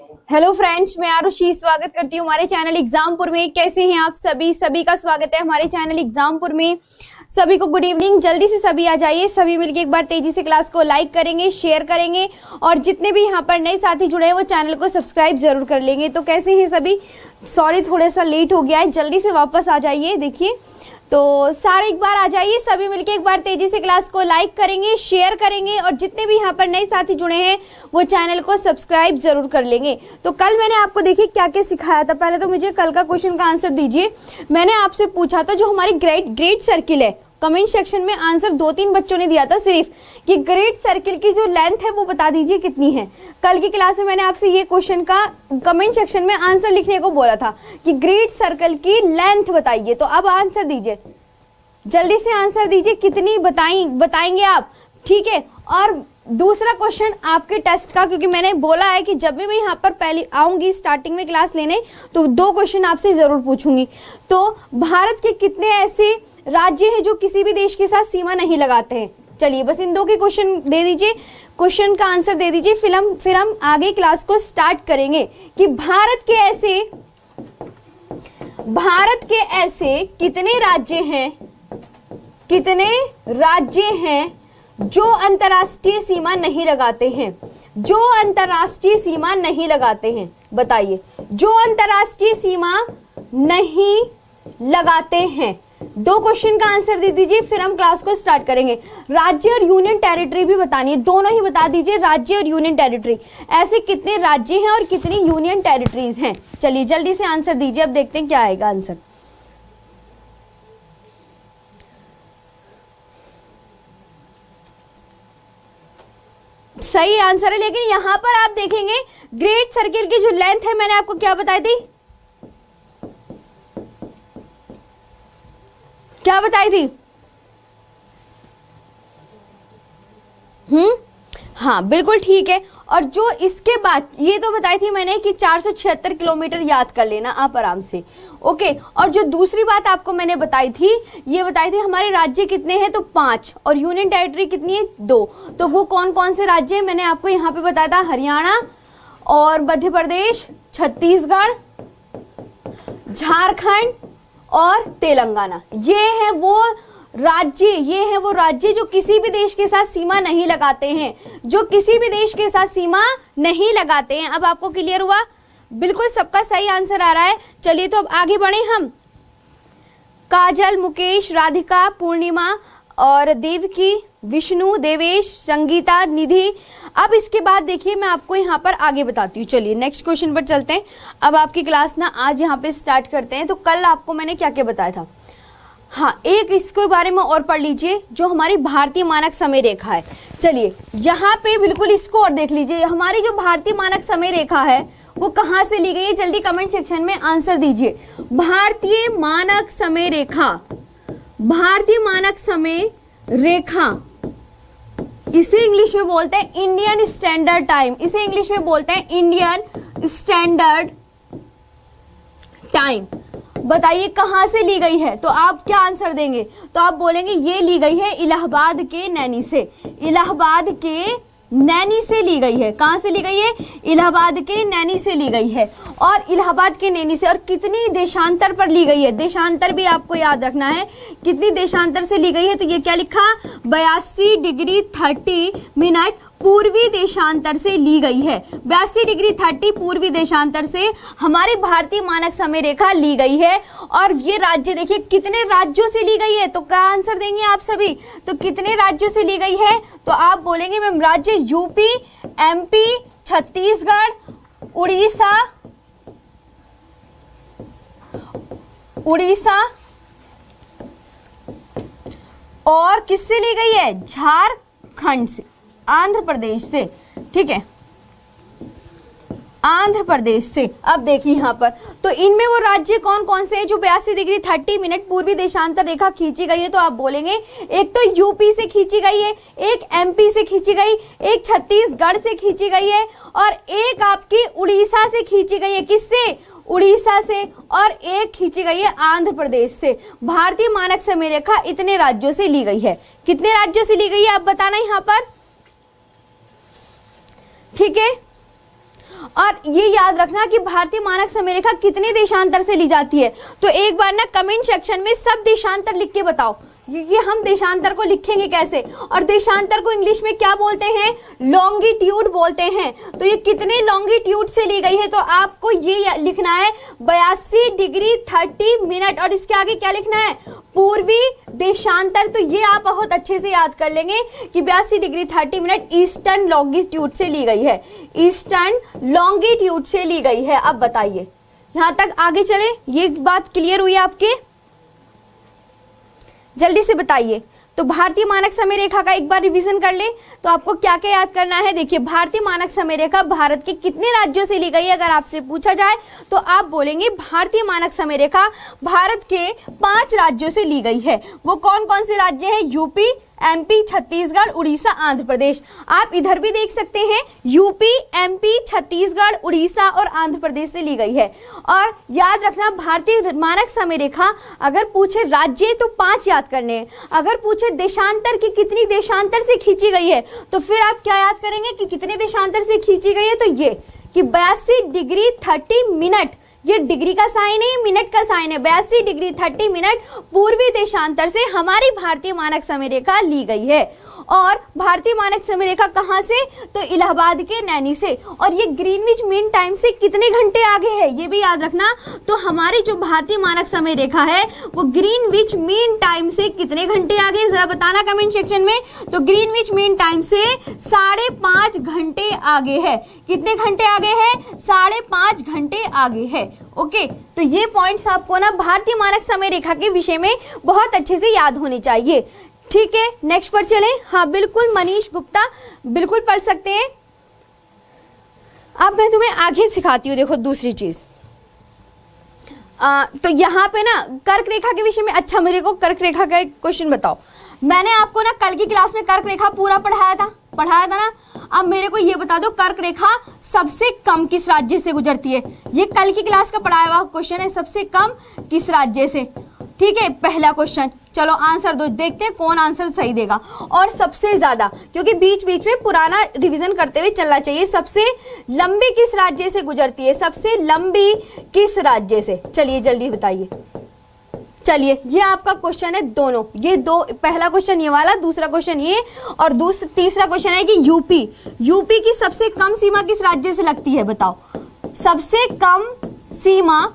Hello friends, मैं आरुषि स्वागत करती हूँ हमारे चैनल एग्जामपुर में। कैसे हैं आप सभी का स्वागत है हमारे चैनल एग्जामपुर में। सभी को गुड इवनिंग। जल्दी से सभी आ जाइए। सभी मिलके एक बार तेजी से क्लास को लाइक करेंगे, शेयर करेंगे और जितने भी यहाँ पर नए साथी जुड़े हैं वो चैनल को सब्सक्राइब जरूर कर लेंगे। तो कैसे हैं सभी? सॉरी थोड़ा सा लेट हो गया है, जल्दी से वापस आ जाइए। देखिए तो सारे एक बार आ जाइए, सभी मिलके एक बार तेजी से क्लास को लाइक करेंगे, शेयर करेंगे और जितने भी यहाँ पर नए साथी जुड़े हैं वो चैनल को सब्सक्राइब जरूर कर लेंगे। तो कल मैंने आपको देखिए क्या क्या सिखाया था। पहले तो मुझे कल का क्वेश्चन का आंसर दीजिए। मैंने आपसे पूछा था जो हमारी ग्रेट सर्किल है, कमेंट सेक्शन में आंसर 2-3 बच्चों ने दिया था सिर्फ कि ग्रेट सर्किल की जो लेंथ है वो बता दीजिए कितनी है। कल की क्लास में मैंने आपसे ये क्वेश्चन का कमेंट सेक्शन में आंसर लिखने को बोला था कि ग्रेट सर्कल की लेंथ बताइए। तो अब आंसर दीजिए, जल्दी से आंसर दीजिए, कितनी बताएंगे आप, ठीक है। और दूसरा क्वेश्चन आपके टेस्ट का, क्योंकि मैंने बोला है कि जब भी मैं यहाँ पर पहले आऊंगी स्टार्टिंग में क्लास लेने तो 2 क्वेश्चन आपसे जरूर पूछूंगी। तो भारत के कितने ऐसे राज्य हैं जो किसी भी देश के साथ सीमा नहीं लगाते हैं? चलिए बस इन 2 के क्वेश्चन दे दीजिए, क्वेश्चन का आंसर दे दीजिए, फिर हम आगे क्लास को स्टार्ट करेंगे कि भारत के ऐसे कितने राज्य हैं जो अंतरराष्ट्रीय सीमा नहीं लगाते हैं? जो अंतरराष्ट्रीय सीमा नहीं लगाते हैं बताइए, जो अंतरराष्ट्रीय सीमा नहीं लगाते हैं। 2 क्वेश्चन का आंसर दे दीजिए, फिर हम क्लास को स्टार्ट करेंगे। राज्य और यूनियन टेरिटरी भी बतानी है, दोनों ही बता दीजिए, राज्य और यूनियन टेरिटरी। ऐसे कितने राज्य हैं और कितनी यूनियन टेरिटरीज हैं? चलिए जल्दी से आंसर दीजिए, अब देखते हैं क्या आएगा आंसर। सही आंसर है, लेकिन यहां पर आप देखेंगे ग्रेट सर्किल की जो लेंथ है मैंने आपको क्या बताई थी? क्या बताई थी? हाँ बिल्कुल ठीक है। और जो इसके बाद ये तो बताई थी मैंने कि 476 किलोमीटर, याद कर लेना आप आराम से, ओके। और जो दूसरी बात आपको मैंने बताई थी, ये बताई थी हमारे राज्य कितने हैं, तो 5 और यूनियन टेरिटरी कितनी है, 2। तो वो कौन कौन से राज्य हैं मैंने आपको यहाँ पे बताया था, हरियाणा और मध्य प्रदेश, छत्तीसगढ़, झारखंड और तेलंगाना। ये है वो राज्य जो किसी भी देश के साथ सीमा नहीं लगाते हैं, जो किसी भी देश के साथ सीमा नहीं लगाते हैं। अब आपको क्लियर हुआ? बिल्कुल सबका सही आंसर आ रहा है। चलिए तो अब आगे बढ़े हम। काजल, मुकेश, राधिका, पूर्णिमा और देवकी, विष्णु, देवेश, संगीता, निधि। अब इसके बाद देखिए मैं आपको यहाँ पर आगे बताती हूँ। चलिए नेक्स्ट क्वेश्चन पर चलते हैं। अब आपकी क्लास ना आज यहाँ पे स्टार्ट करते हैं। तो कल आपको मैंने क्या क्या बताया था? हाँ, एक इसके बारे में और पढ़ लीजिए, जो हमारी भारतीय मानक समय रेखा है। चलिए यहाँ पे बिल्कुल इसको और देख लीजिए। हमारी जो भारतीय मानक समय रेखा है वो कहाँ से ली गई है? जल्दी कमेंट सेक्शन में आंसर दीजिए। भारतीय मानक समय रेखा, भारतीय मानक समय रेखा, इसे इंग्लिश में बोलते हैं इंडियन स्टैंडर्ड टाइम। इसे इंग्लिश में बोलते हैं इंडियन स्टैंडर्ड टाइम। बताइए कहां से ली गई है? तो आप क्या आंसर देंगे? तो आप बोलेंगे ये ली गई है इलाहाबाद के नैनी से। इलाहाबाद के नैनी से ली गई है। कहां से ली गई है? इलाहाबाद के नैनी से ली गई है। और इलाहाबाद के नैनी से, और कितनी देशांतर पर ली गई है? देशांतर भी आपको याद रखना है, कितनी देशांतर से ली गई है। तो ये क्या लिखा? 82 डिग्री 30 मिनट पूर्वी देशांतर से ली गई है। 82 डिग्री 30 पूर्वी देशांतर से हमारी भारतीय मानक समय रेखा ली गई है। और ये राज्य देखिए कितने राज्यों से ली गई है। तो क्या आंसर देंगे आप सभी? तो कितने राज्यों से ली गई है? तो आप बोलेंगे मैम राज्य यूपी, एमपी, छत्तीसगढ़, उड़ीसा और किससे ली गई है? झारखंड से, आंध्र प्रदेश से, ठीक है, आंध्र प्रदेश से। अब देखिए यहाँ पर तो इनमें वो राज्य कौन कौन से हैं जो 82 डिग्री 30 मिनट पूर्वी देशांतर रेखा खींची गई है? तो आप बोलेंगे एक तो यूपी से खींची गई है, एक एमपी से खींची गई, एक छत्तीसगढ़ से खींची गई है और एक आपकी उड़ीसा से खींची गई है। किससे? उड़ीसा से। और एक खींची गई है आंध्र प्रदेश से। भारतीय मानक समय रेखा इतने राज्यों से ली गई है। कितने राज्यों से ली गई है आप बताना यहाँ पर, ठीक है। और ये याद रखना कि भारतीय मानक समय रेखा कितने देशांतर से ली जाती है। तो एक बार ना कमेंट सेक्शन में सब देशांतर लिख के बताओ, ये हम देशांतर को लिखेंगे कैसे, और देशांतर को इंग्लिश में क्या बोलते हैं, लॉन्गिट्यूड बोलते हैं। तो ये कितने लॉन्गिट्यूड से ली गई है, तो आपको ये लिखना है 82 डिग्री 30 मिनट, और इसके आगे क्या लिखना है, पूर्वी देशांतर। तो ये आप बहुत अच्छे से याद कर लेंगे कि 82 डिग्री 30 मिनट ईस्टर्न लॉन्गिट्यूड से ली गई है, ईस्टर्न लॉन्गिट्यूड से ली गई है। अब बताइए यहां तक आगे चले, ये बात क्लियर हुई आपके, जल्दी से बताइए। तो भारतीय मानक समय रेखा का एक बार रिवीजन कर ले तो आपको क्या क्या याद करना है। देखिए भारतीय मानक समय रेखा भारत के कितने राज्यों से ली गई है, अगर आपसे पूछा जाए तो आप बोलेंगे भारतीय मानक समय रेखा भारत के 5 राज्यों से ली गई है। वो कौन कौन से राज्य हैं, यूपी, एमपी, छत्तीसगढ़, उड़ीसा, आंध्र प्रदेश। आप इधर भी देख सकते हैं, यूपी, एमपी, छत्तीसगढ़, उड़ीसा और आंध्र प्रदेश से ली गई है। और याद रखना भारतीय मानक समय रेखा अगर पूछे राज्य तो 5 याद करने हैं, अगर पूछे देशांतर की कितनी देशांतर से खींची गई है तो फिर आप क्या याद करेंगे कि कितने देशांतर से खींची गई है, तो ये कि 82 डिग्री 30 मिनट, ये डिग्री का साइन है, मिनट का साइन है, 82 डिग्री 30 मिनट पूर्वी देशांतर से हमारी भारतीय मानक समय रेखा ली गई है। और भारतीय मानक समय रेखा कहाँ से, तो इलाहाबाद के नैनी से। और ये ग्रीनविच मीन टाइम से कितने घंटे आगे है ये भी याद रखना। तो हमारी जो भारतीय मानक समय रेखा है वो ग्रीनविच मीन टाइम से कितने घंटे आगे, जरा बताना कमेंट सेक्शन में। तो ग्रीनविच मीन टाइम से 5.5 घंटे आगे है। कितने घंटे आगे है, 5.5 घंटे आगे है। ओके, तो ये पॉइंट्स आपको ना भारतीय मानक समय रेखा के विषय में बहुत अच्छे से याद होने चाहिए। ठीक है, नेक्स्ट पर चलें। हाँ बिल्कुल, मनीष गुप्ता बिल्कुल पढ़ सकते हैं। अब मैं तुम्हें आगे सिखाती हूँ। देखो दूसरी चीज, तो यहाँ पे ना कर्क रेखा के विषय में, अच्छा मेरे को कर्क रेखा का एक क्वेश्चन बताओ। मैंने आपको ना कल की क्लास में कर्क रेखा पूरा पढ़ाया था ना। अब मेरे को ये बता दो कर्क रेखा सबसे कम किस राज्य से गुजरती है। ये कल की क्लास का पढ़ाया हुआ क्वेश्चन है, सबसे कम किस राज्य से। ठीक है, पहला क्वेश्चन। चलो आंसर दो, देखते हैं कौन आंसर सही देगा। और सबसे ज्यादा, क्योंकि बीच बीच में पुराना रिवीजन करते हुए चलना चाहिए, सबसे लंबी किस राज्य से गुजरती है, सबसे लंबी किस राज्य से। चलिए जल्दी बताइए। चलिए ये आपका क्वेश्चन है दोनों, ये दो, पहला क्वेश्चन ये वाला, दूसरा क्वेश्चन ये, और तीसरा क्वेश्चन है कि यूपी की सबसे कम सीमा किस राज्य से लगती है, बताओ। सबसे कम सीमा,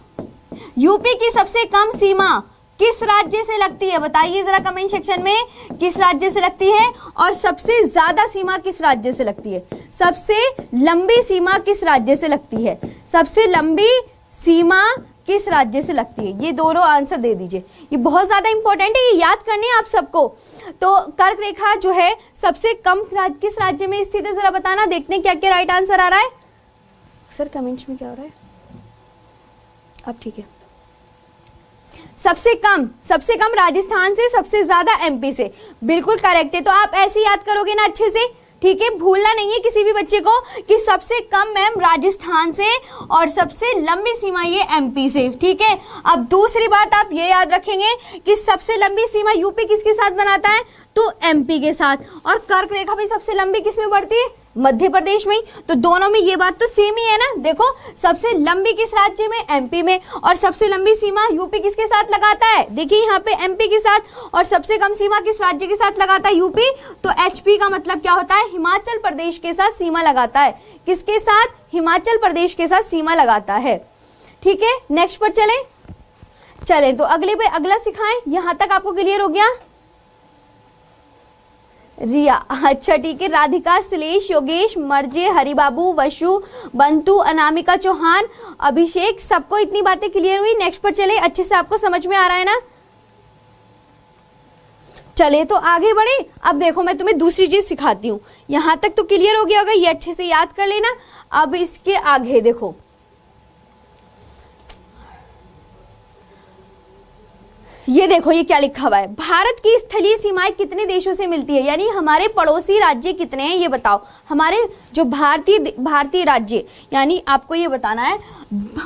यूपी की सबसे कम सीमा किस राज्य से लगती है, बताइए जरा कमेंट सेक्शन में, किस राज्य से लगती है। और सबसे ज्यादा सीमा किस राज्य से लगती है, सबसे लंबी सीमा किस राज्य से लगती है, सबसे लंबी सीमा किस राज्य से लगती है। ये दोनों आंसर दे दीजिए, ये बहुत ज्यादा इंपॉर्टेंट है, ये याद करने हैं आप सबको। तो कर्क रेखा जो है सबसे कम किस राज्य में स्थित है, जरा बताना, देखते हैं क्या क्या राइट आंसर आ रहा है। सर कमेंट्स में क्या हो रहा है, अब ठीक है। सबसे कम राजस्थान से, सबसे ज्यादा एमपी से, बिल्कुल करेक्ट है। तो आप ऐसे याद करोगे ना अच्छे से, ठीक है, भूलना नहीं है किसी भी बच्चे को कि सबसे कम मैम राजस्थान से और सबसे लंबी सीमा ये एमपी से। ठीक है, अब दूसरी बात आप ये याद रखेंगे कि सबसे लंबी सीमा यूपी किसके साथ बनाता है, तो एमपी के साथ। और कर्क रेखा भी सबसे लंबी किस में बढ़ती है, मध्य प्रदेश में। तो दोनों में ये बात तो सेम ही है ना। देखो सबसे लंबी किस राज्य में, एमपी में, और सबसे लंबी सीमा यूपी किसके साथ लगाता है, देखिए यहाँ पे एमपी के साथ, और सबसे कम सीमा किस राज्य के साथ लगाता है, यूपी। तो एचपी का मतलब क्या होता है, हिमाचल प्रदेश के साथ सीमा लगाता है। किसके साथ, हिमाचल प्रदेश के साथ सीमा लगाता है। ठीक है, नेक्स्ट पर चले तो अगले पे अगला सिखाएं। यहां तक आपको क्लियर हो गया। रिया, अच्छा ठीक है, राधिका, श्लेष, योगेश, मर्जे, हरिबाबू, वशु, बंतु, अनामिका चौहान, अभिषेक, सबको इतनी बातें क्लियर हुई। नेक्स्ट पर चले, अच्छे से आपको समझ में आ रहा है ना। चले तो आगे बढ़े। अब देखो मैं तुम्हें दूसरी चीज सिखाती हूँ। यहां तक तो क्लियर हो गया होगा, ये अच्छे से याद कर लेना। अब इसके आगे देखो, ये देखो ये क्या लिखा हुआ है, भारत की स्थलीय सीमाएं कितने देशों से मिलती है, यानी हमारे पड़ोसी राज्य कितने हैं ये बताओ। हमारे जो भारतीय राज्य, यानी आपको ये बताना है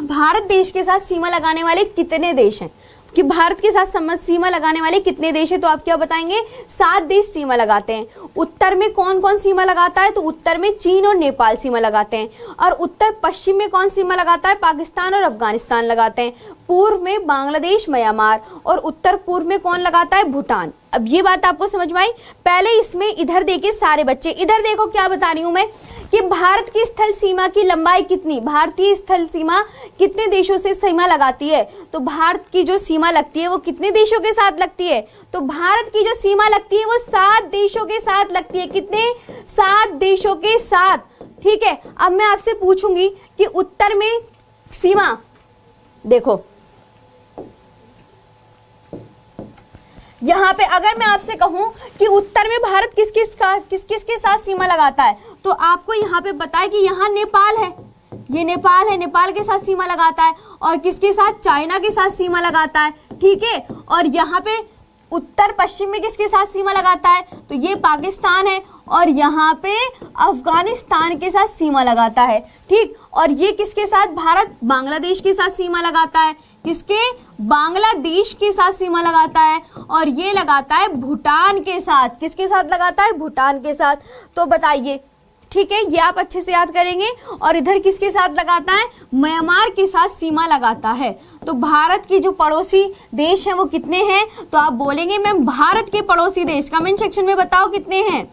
भारत देश के साथ सीमा लगाने वाले कितने देश हैं, कि भारत के साथ सीमा लगाने वाले कितने देश हैं, तो आप क्या बताएंगे, 7 देश सीमा लगाते हैं। उत्तर में कौन कौन सीमा लगाता है, तो उत्तर में चीन और नेपाल सीमा लगाते हैं। और उत्तर पश्चिम में कौन सीमा लगाता है, पाकिस्तान और अफगानिस्तान लगाते हैं। पूर्व में बांग्लादेश, म्यांमार, और उत्तर पूर्व में कौन लगाता है, भूटान। अब ये बात आपको समझ में आई। पहले इसमें इधर देखिए सारे बच्चे, इधर देखो क्या बता रही हूं मैं कि भारत की स्थल सीमा की लंबाई कितनी, भारतीय स्थल सीमा कितने देशों से सीमा लगाती है, तो भारत की जो सीमा लगती है वो कितने देशों के साथ लगती है, तो भारत की जो सीमा लगती है वो 7 देशों के साथ लगती है। कितने, 7 देशों के साथ। ठीक है, अब मैं आपसे पूछूंगी कि उत्तर में सीमा देखो, यहां पे अगर मैं आपसे कहूं कि उत्तर में भारत किस किस के साथ सीमा लगाता है, तो आपको यहां पे बताए कि यहां नेपाल है, ये नेपाल है, नेपाल के साथ सीमा लगाता है। और किसके साथ, चाइना के साथ सीमा लगाता है। ठीक है, और यहाँ पे उत्तर पश्चिम में किसके साथ सीमा लगाता है, तो ये पाकिस्तान है, और यहाँ पे अफगानिस्तान के साथ सीमा लगाता है। ठीक, और ये किसके साथ, भारत बांग्लादेश के साथ सीमा लगाता है, किसके, बांग्लादेश के साथ सीमा लगाता है। और ये लगाता है भूटान के साथ, किसके साथ लगाता है, भूटान के साथ। तो बताइए, ठीक है, ये आप अच्छे से याद करेंगे। और इधर किसके साथ लगाता है, म्यांमार के साथ सीमा लगाता है। तो भारत के जो पड़ोसी देश हैं वो कितने हैं, तो आप बोलेंगे मैम भारत के पड़ोसी देश, कमेंट सेक्शन में बताओ कितने हैं।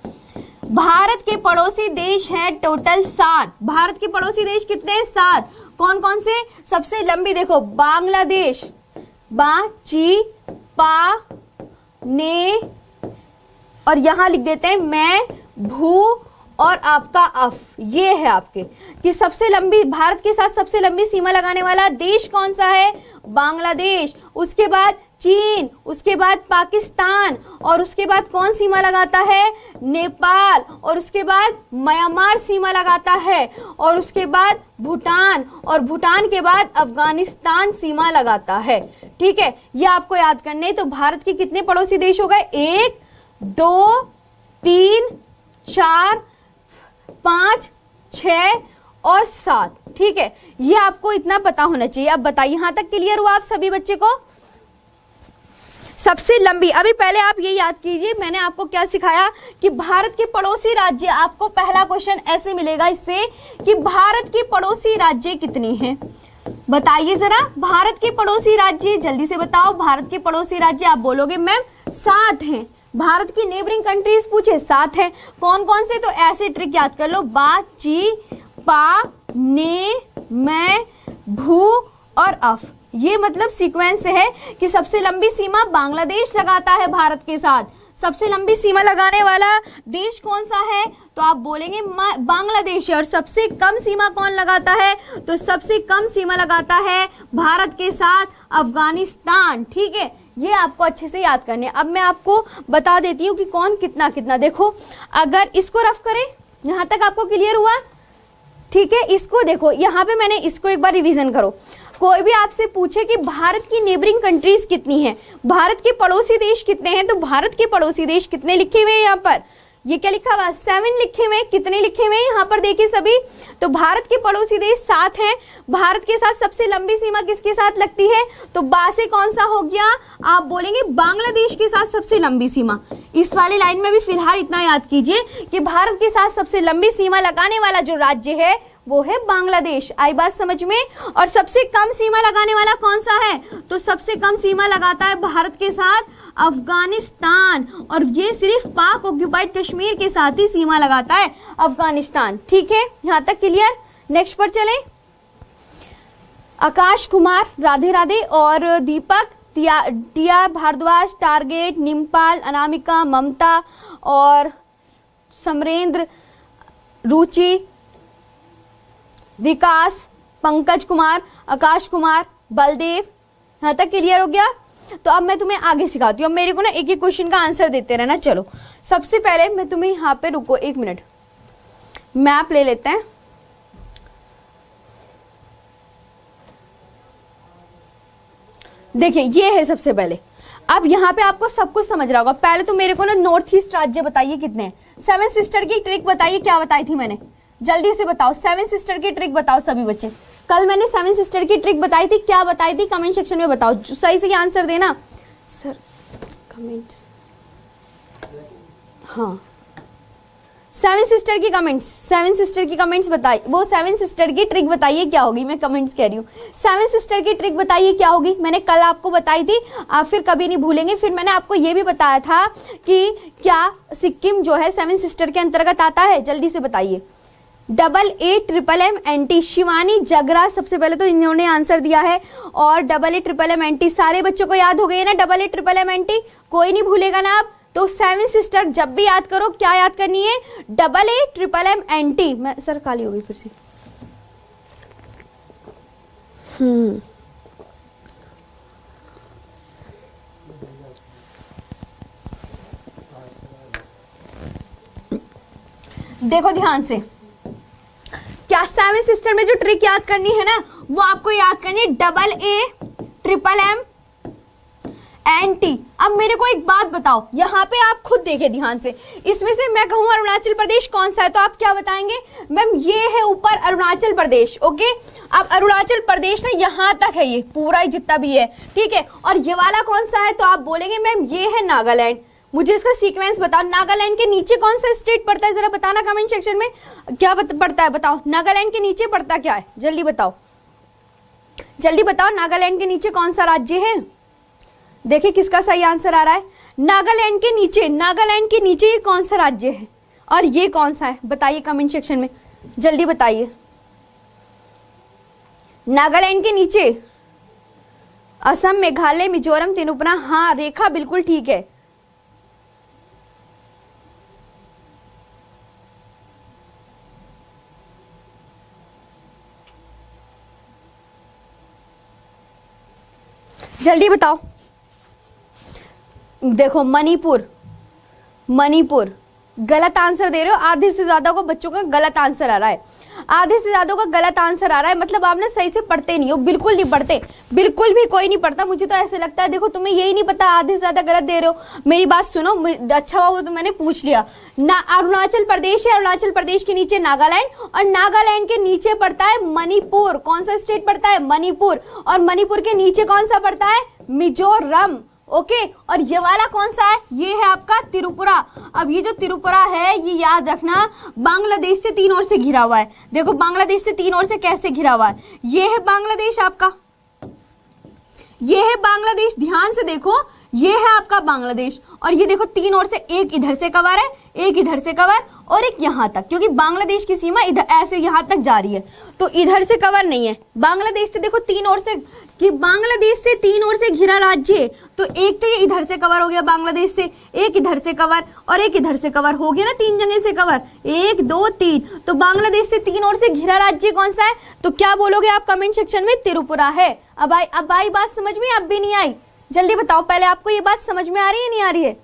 भारत के पड़ोसी देश हैं टोटल 7। भारत के पड़ोसी देश कितने हैं, 7। कौन कौन से, सबसे लंबी देखो, बांग्लादेश, बा ची पा ने, और यहां लिख देते हैं मैं, भू, और आपका अफ, ये है आपके कि सबसे लंबी, भारत के साथ सबसे लंबी सीमा लगाने वाला देश कौन सा है, बांग्लादेश। उसके बाद चीन, उसके बाद पाकिस्तान, और उसके बाद कौन सीमा लगाता है, नेपाल, और उसके बाद म्यांमार सीमा लगाता है, और उसके बाद भूटान, और भूटान के बाद अफगानिस्तान सीमा लगाता है। ठीक है, ये आपको याद करने। तो भारत के कितने पड़ोसी देश हो गए, 1 2 3 4 5 6 और 7। ठीक है, ये आपको इतना पता होना चाहिए। अब बताइए, यहां तक क्लियर हुआ आप सभी बच्चे को। सबसे लंबी, अभी पहले आप ये याद कीजिए मैंने आपको क्या सिखाया कि भारत के पड़ोसी राज्य, आपको पहला क्वेश्चन ऐसे मिलेगा इससे कि भारत के पड़ोसी राज्य कितने हैं, बताइए जरा। भारत के पड़ोसी राज्य जल्दी से बताओ, भारत के पड़ोसी राज्य आप बोलोगे मैम 7 हैं। भारत की नेबरिंग कंट्रीज पूछे 7 है। कौन कौन से, तो ऐसे ट्रिक याद कर लो, बा ची पा ने मैं भू और अफ। ये मतलब सीक्वेंस है कि सबसे लंबी सीमा बांग्लादेश लगाता है भारत के साथ। सबसे लंबी सीमा लगाने वाला देश कौन सा है, तो आप बोलेंगे बांग्लादेश। और सबसे कम सीमा कौन लगाता है, तो सबसे कम सीमा लगाता है भारत के साथ अफगानिस्तान। ठीक है, ये आपको अच्छे से याद करने। अब मैं आपको बता देती हूँ कि कौन कितना कितना। देखो, अगर इसको रफ करें, यहां तक आपको क्लियर हुआ। ठीक है, इसको देखो, यहाँ पे मैंने इसको एक बार रिवीजन करो। कोई भी आपसे पूछे कि भारत की नेबरिंग कंट्रीज कितनी हैं, भारत के पड़ोसी देश कितने हैं, तो भारत के पड़ोसी देश कितने लिखे हुए हैं यहाँ पर, ये क्या लिखा हुआ, 7 लिखे हुए। कितने लिखे हुए हैं यहाँ पर देखिए सभी, तो भारत के पड़ोसी देश 7 हैं। भारत के साथ सबसे लंबी सीमा किसके साथ लगती है, तो बा से कौन सा हो गया, आप बोलेंगे बांग्लादेश के साथ सबसे लंबी सीमा। इस वाली लाइन में भी फिलहाल इतना याद कीजिए कि भारत के साथ सबसे लंबी सीमा लगाने वाला जो राज्य है वो है बांग्लादेश। आई बात समझ में। और सबसे कम सीमा लगाने वाला कौन सा है, तो सबसे कम सीमा लगाता है भारत के साथ अफगानिस्तान, और ये सिर्फ पाक ऑक्यूपाइड कश्मीर के साथ ही सीमा लगाता है अफगानिस्तान। ठीक है, यहां तक क्लियर। नेक्स्ट पर चलें। आकाश कुमार, राधे राधे, और दीपक, टिया भारद्वाज, टारगेट, निमपाल, अनामिका, ममता और समरेंद्र, रुचि, विकास, पंकज कुमार, आकाश कुमार, बलदेव, यहाँ तक क्लियर हो गया। तो अब मैं तुम्हें आगे सिखाती हूँ। अब मेरे को ना एक एक क्वेश्चन का आंसर देते रहना। चलो, सबसे पहले मैं तुम्हें यहाँ पे, रुको 1 मिनट, मैप ले लेते हैं। देखिए, ये है सबसे पहले। अब यहाँ पे आपको सब कुछ समझ रहा होगा। पहले तो मेरे को ना नॉर्थ ईस्ट राज्य बताइए कितने हैं। 7 सिस्टर की ट्रिक बताइए, क्या बताई थी मैंने, जल्दी से बताओ। 7 सिस्टर की ट्रिक बताओ सभी बच्चे। कल मैंने सेवन सिस्टर की ट्रिक बताई थी, क्या बताई थी कमेंट सेक्शन में बताओ, सही से आंसर देना सर कमेंट्स। हाँ सेवन सिस्टर की कमेंट्स, सेवन सिस्टर की कमेंट्स बताइए, वो सेवन सिस्टर की ट्रिक बताइए क्या होगी, मैं कमेंट्स कह रही हूँ, सेवन सिस्टर की ट्रिक बताइए क्या होगी, मैंने कल आपको बताई थी, आप फिर कभी नहीं भूलेंगे। फिर मैंने आपको ये भी बताया था कि क्या सिक्किम जो है सेवन सिस्टर के अंतर्गत आता है, जल्दी से बताइए। AA, शिवानी जगरा सबसे पहले तो इन्होंने आंसर दिया है, और AA, सारे बच्चों को याद हो गई है ना AA, कोई नहीं भूलेगा ना आप। तो सेवन सिस्टर जब भी याद करो क्या याद करनी है, AA, मैं सर काली हो गई फिर से। देखो ध्यान से, क्या सेवन सिस्टर में जो ट्रिक याद करनी है ना, वो आपको याद करनी है AA, अब मेरे को एक बात बताओ, यहाँ पे आप खुद देखें ध्यान से, इसमें से मैं कहूँ अरुणाचल प्रदेश कौन सा है, तो आप क्या बताएंगे, मैम ये है ऊपर अरुणाचल प्रदेश। ओके, अब अरुणाचल प्रदेश ना यहाँ तक है, ये पूरा ही जितना भी है, ठीक है। और ये वाला कौन सा है, तो आप बोलेंगे मैम ये है नागालैंड। मुझे इसका सीक्वेंस बताओ, नागालैंड के नीचे कौन सा स्टेट पड़ता है, जरा बताना कमेंट सेक्शन में, क्या पड़ता है बताओ, नागालैंड के नीचे पड़ता क्या है, जल्दी बताओ, जल्दी बताओ, नागालैंड के नीचे कौन सा राज्य है। देखिए किसका सही आंसर आ रहा है, नागालैंड के नीचे, नागालैंड के नीचे ये कौन सा राज्य है और ये कौन सा है, बताइए कमेंट सेक्शन में, जल्दी बताइए। नागालैंड के नीचे असम, मेघालय, मिजोरम, त्रिपुरा, हाँ रेखा बिल्कुल ठीक है। जल्दी बताओ। देखो मणिपुर, मणिपुर गलत आंसर दे रहे हो, आधे से ज्यादा को बच्चों का गलत आंसर आ रहा है, आधे से ज्यादा का गलत आंसर आ रहा है, मतलब आपने सही से पढ़ते नहीं हो, बिल्कुल नहीं पढ़ते, बिल्कुल भी कोई नहीं पढ़ता, मुझे तो ऐसे लगता है। देखो तुम्हें यही नहीं पता, आधे से ज्यादा गलत दे रहे हो। मेरी बात सुनो, अच्छा हुआ वो तो मैंने पूछ लिया ना। अरुणाचल प्रदेश है, अरुणाचल प्रदेश के नीचे नागालैंड, और नागालैंड के नीचे पड़ता है मणिपुर। कौन सा स्टेट पड़ता है, मणिपुर, और मणिपुर के नीचे कौन सा पड़ता है, मिजोरम। ओके, और ये वाला कौन सा है, ये है आपका त्रिपुरा। अब ये जो त्रिपुरा है ये याद रखना बांग्लादेश से तीन ओर से घिरा हुआ है। देखो बांग्लादेश से तीन ओर से कैसे घिरा हुआ है, ये है बांग्लादेश आपका, ये है बांग्लादेश, ध्यान से देखो, ये है आपका बांग्लादेश, और ये देखो तीन ओर से, एक इधर से कवर है, एक इधर से कवर, और एक यहाँ तक, क्योंकि बांग्लादेश की सीमा इधर ऐसे यहाँ तक जा रही है, तो इधर से कवर नहीं है। बांग्लादेश से देखो तीन ओर से, कि बांग्लादेश से तीन ओर से घिरा राज्य है, तो एक तो ये इधर से कवर हो गया बांग्लादेश से, एक इधर से कवर, और एक इधर से कवर हो गया ना, तीन जगह से कवर, 1 2 3। तो बांग्लादेश से तीन ओर से घिरा राज्य कौन सा है, तो क्या बोलोगे आप कमेंट सेक्शन में, त्रिपुरा है। अब आई बात समझ में, अब भी नहीं आई, जल्दी बताओ, पहले आपको ये बात समझ में आ रही है नहीं आ रही है।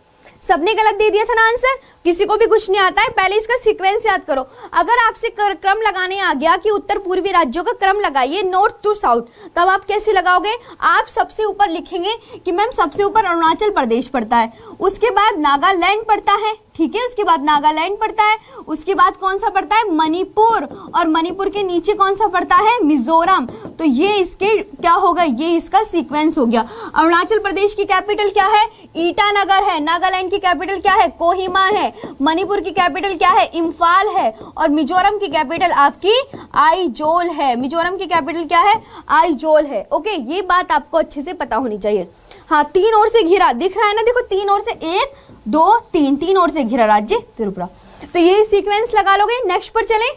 सबने गलत दे दिया था ना आंसर, किसी को भी कुछ नहीं आता है। पहले इसका सीक्वेंस याद करो। अगर आपसे क्रम लगाने आ गया कि उत्तर पूर्वी राज्यों का क्रम लगाइए नॉर्थ टू साउथ, तब आप कैसे लगाओगे, आप सबसे ऊपर लिखेंगे कि मैम सबसे ऊपर अरुणाचल प्रदेश पड़ता है, उसके बाद नागालैंड पड़ता है, ठीक है, उसके बाद नागालैंड पड़ता है, उसके बाद कौन सा पड़ता है, मणिपुर, और मणिपुर के नीचे कौन सा पड़ता है, मिजोरम। तो ये इसके क्या होगा, ये इसका सीक्वेंस हो गया। अरुणाचल प्रदेश की कैपिटल क्या है, ईटानगर है, नागालैंड की कैपिटल क्या है, कोहिमा है, मणिपुर की कैपिटल क्या है, इम्फाल है, और मिजोरम की कैपिटल आपकी आइजोल है। मिजोरम की कैपिटल क्या है, आइजोल है। ओके, ये बात आपको अच्छे से पता होनी चाहिए। हाँ, तीन ओर से घिरा दिख रहा है ना, देखो तीन ओर से, 1 2 3, तीन ओर से घिरा राज्य त्रिपुरा। तो ये सीक्वेंस लगा लोगे। नेक्स्ट पर चले,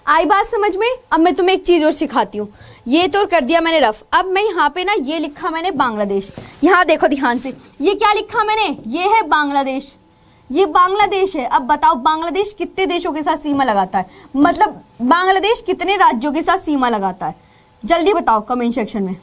आई बात समझ में। अब मैं तुम्हें एक चीज और सिखाती हूँ, ये तो कर दिया मैंने रफ। अब मैं यहाँ पे ना ये लिखा मैंने बांग्लादेश, यहाँ देखो ध्यान से, ये क्या लिखा मैंने, ये है बांग्लादेश, ये बांग्लादेश है। अब बताओ बांग्लादेश कितने देशों के साथ सीमा लगाता है, मतलब बांग्लादेश कितने राज्यों के साथ सीमा लगाता है, जल्दी बताओ कमेंट सेक्शन में।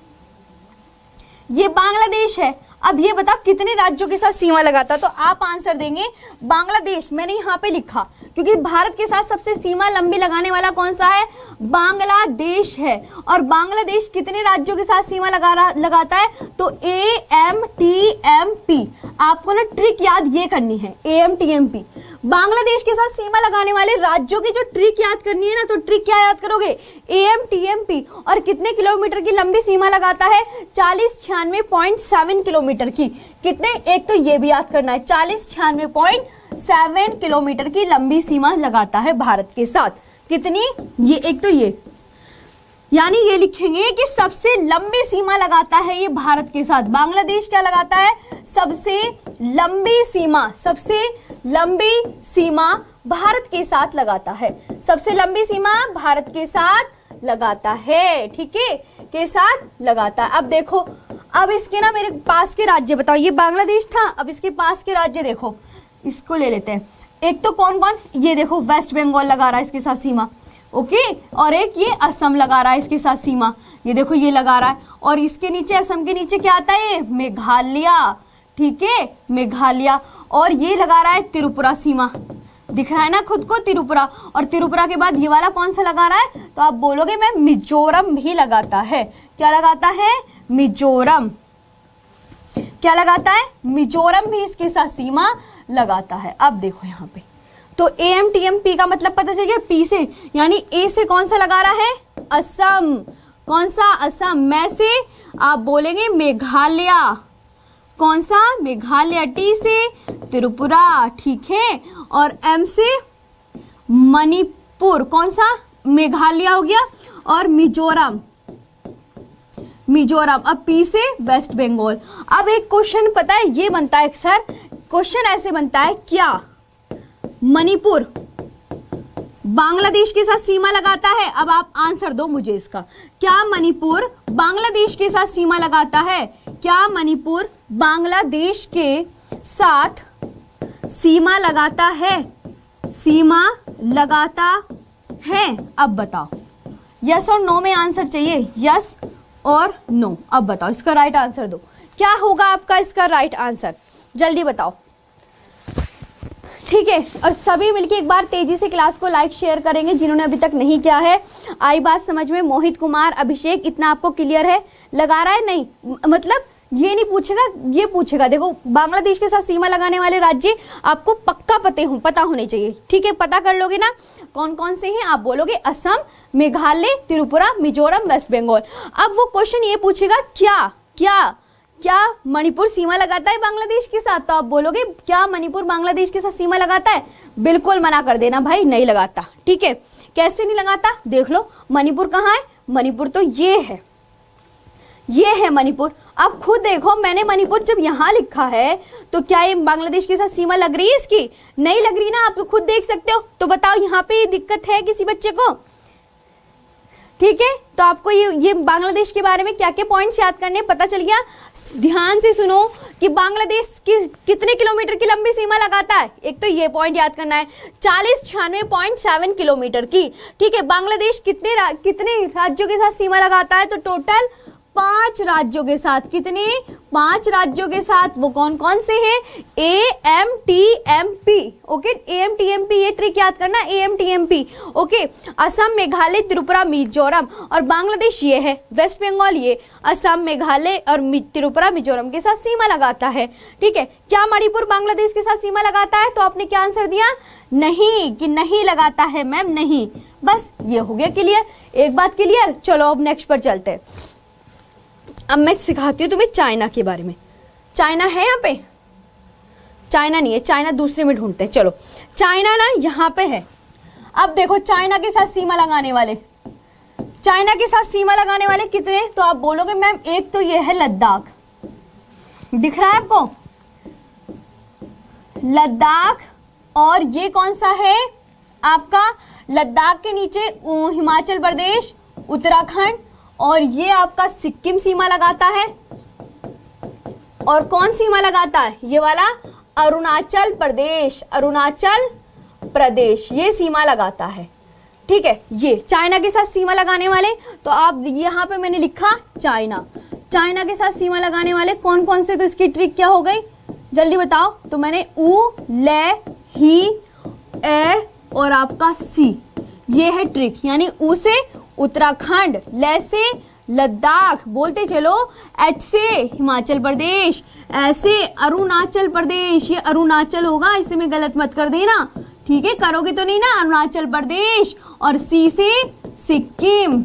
ये बांग्लादेश है, अब ये बताओ कितने राज्यों के साथ सीमा लगाता है, तो आप आंसर देंगे बांग्लादेश। मैंने यहाँ पे लिखा क्योंकि भारत के साथ सबसे सीमा लंबी लगाने वाला कौन सा है, बांग्लादेश है। और बांग्लादेश कितने राज्यों के साथ सीमा लगाता है, तो AMTMP। आपको ना ट्रिक याद ये करनी है, AMTMP। बांग्लादेश के साथ सीमा लगाने वाले राज्यों की जो ट्रिक याद करनी है ना, तो ट्रिक क्या याद करोगे, AMTMP। और कितने किलोमीटर की लंबी सीमा लगाता है, 4096.7 किलोमीटर की। कितने, एक तो ये भी याद करना है, 4096.7 किलोमीटर की लंबी सीमा लगाता है भारत के साथ। कितनी, ये एक तो ये, यानी ये लिखेंगे कि सबसे लंबी सीमा लगाता है ये भारत के साथ। बांग्लादेश क्या लगाता है, सबसे लंबी सीमा, सबसे लंबी सीमा भारत के साथ लगाता है, सबसे लंबी सीमा भारत के साथ लगाता है, ठीक है, के साथ लगाता है। अब देखो, अब इसके ना मेरे पास के राज्य बताओ, ये बांग्लादेश था, अब इसके पास के राज्य देखो, इसको ले लेते हैं। एक तो कौन कौन, ये देखो वेस्ट बंगाल लगा रहा है इसके साथ सीमा, ओके, और एक ये असम लगा रहा है इसके साथ सीमा, ये देखो ये लगा रहा है। और इसके नीचे, असम के नीचे क्या आता है, मेघालय, ठीक है, मेघालय। और ये लगा रहा है त्रिपुरा सीमा, दिख रहा है ना खुद को, त्रिपुरा। और त्रिपुरा के बाद ये वाला कौन सा लगा रहा है, तो आप बोलोगे मैं मिजोरम भी लगाता है। क्या लगाता है, मिजोरम। क्या लगाता है, मिजोरम भी इसके साथ सीमा लगाता है। अब देखो यहाँ पे तो AMTMP का मतलब पता चल गया, P से, यानी A से कौन सा लगा रहा है, असम। कौन सा, असम। मैं से आप बोलेंगे मेघालय, कौन सा, मेघालय। T से त्रिपुरा, ठीक है। और M से मणिपुर, कौन सा, मेघालय हो गया। और मिजोरम, मिजोरम। अब P से वेस्ट बंगाल। अब एक क्वेश्चन पता है ये बनता है सर, क्वेश्चन ऐसे बनता है, क्या मणिपुर बांग्लादेश के साथ सीमा लगाता है। अब आप आंसर दो मुझे इसका, क्या मणिपुर बांग्लादेश के साथ सीमा लगाता है, क्या मणिपुर बांग्लादेश के साथ सीमा लगाता है, सीमा लगाता है। अब बताओ, यस और नो में आंसर चाहिए, यस और नो। अब बताओ इसका राइट आंसर दो, क्या होगा आपका इसका राइट आंसर, जल्दी बताओ, ठीक है। और सभी मिलके एक बार तेजी से क्लास को लाइक शेयर करेंगे जिन्होंने अभी तक नहीं किया है। आई बात समझ में, मोहित कुमार, अभिषेक, इतना आपको क्लियर है, लगा रहा है नहीं, मतलब ये नहीं पूछेगा, ये पूछेगा। देखो बांग्लादेश के साथ सीमा लगाने वाले राज्य आपको पक्का पता होने चाहिए, ठीक है। पता कर लोगे ना कौन कौन से हैं, आप बोलोगे असम, मेघालय, त्रिपुरा, मिजोरम, वेस्ट बंगाल। अब वो क्वेश्चन ये पूछेगा, क्या क्या क्या मणिपुर सीमा लगाता है बांग्लादेश के साथ, तो आप बोलोगे क्या मणिपुर बांग्लादेश के साथ सीमा लगाता है, बिल्कुल मना कर देना भाई, नहीं लगाता, ठीक है। कैसे नहीं लगाता, देख लो मणिपुर कहाँ है, मणिपुर तो ये है, ये है मणिपुर। अब खुद देखो, मैंने मणिपुर जब यहाँ लिखा है तो क्या ये बांग्लादेश के साथ सीमा लग रही है इसकी, नहीं लग रही ना, आप तो खुद देख सकते हो। तो बताओ यहाँ पे दिक्कत है किसी बच्चे को, ठीक है। तो आपको ये बांग्लादेश के बारे में क्या क्या पॉइंट्स याद करने पता चल गया। ध्यान से सुनो कि बांग्लादेश कितने किलोमीटर की लंबी सीमा लगाता है, एक तो ये पॉइंट याद करना है, 4096.7 किलोमीटर की, ठीक है। बांग्लादेश कितने राज्यों के साथ सीमा लगाता है, तो टोटल 5 राज्यों के साथ। कितने, 5 राज्यों के साथ। वो कौन कौन से हैं, AMTMP, ओके, AMTMP, ये ट्रिक याद करना, AMTMP, ओके। असम, मेघालय, त्रिपुरा, मिजोरम। और बांग्लादेश ये है, वेस्ट बंगाल ये, असम, मेघालय और त्रिपुरा, मिजोरम के साथ सीमा लगाता है, ठीक है। क्या मणिपुर बांग्लादेश के साथ सीमा लगाता है, तो आपने क्या आंसर दिया, नहीं, कि नहीं लगाता है मैम, नहीं। बस ये हो गया क्लियर, एक बात क्लियर। चलो अब नेक्स्ट पर चलते हैं। अब मैं सिखाती हूँ तुम्हें चाइना के बारे में। चाइना है यहाँ पे, चाइना नहीं है, चाइना दूसरे में ढूंढते हैं। चलो चाइना ना यहाँ पे है। अब देखो चाइना के साथ सीमा लगाने वाले, चाइना के साथ सीमा लगाने वाले कितने, तो आप बोलोगे मैम एक तो ये है लद्दाख, दिख रहा है आपको, लद्दाख। और ये कौन सा है आपका, लद्दाख के नीचे हिमाचल प्रदेश, उत्तराखंड, और ये आपका सिक्किम सीमा लगाता है। और कौन सीमा लगाता है, ये वाला अरुणाचल प्रदेश, अरुणाचल प्रदेश ये सीमा लगाता है, ठीक है। ये चाइना के साथ सीमा लगाने वाले, तो आप यहाँ पे मैंने लिखा चाइना, चाइना के साथ सीमा लगाने वाले कौन कौन से, तो इसकी ट्रिक क्या हो गई जल्दी बताओ। तो मैंने उ, ले, ही, ए और आपका सी, ये है ट्रिक, यानी उ से उत्तराखंड, ले से लद्दाख, बोलते चलो, एच से हिमाचल प्रदेश, ऐसे अरुणाचल प्रदेश, ये अरुणाचल होगा, इसे में गलत मत कर देना, ठीक है, करोगे तो नहीं ना, अरुणाचल प्रदेश, और सी से सिक्किम।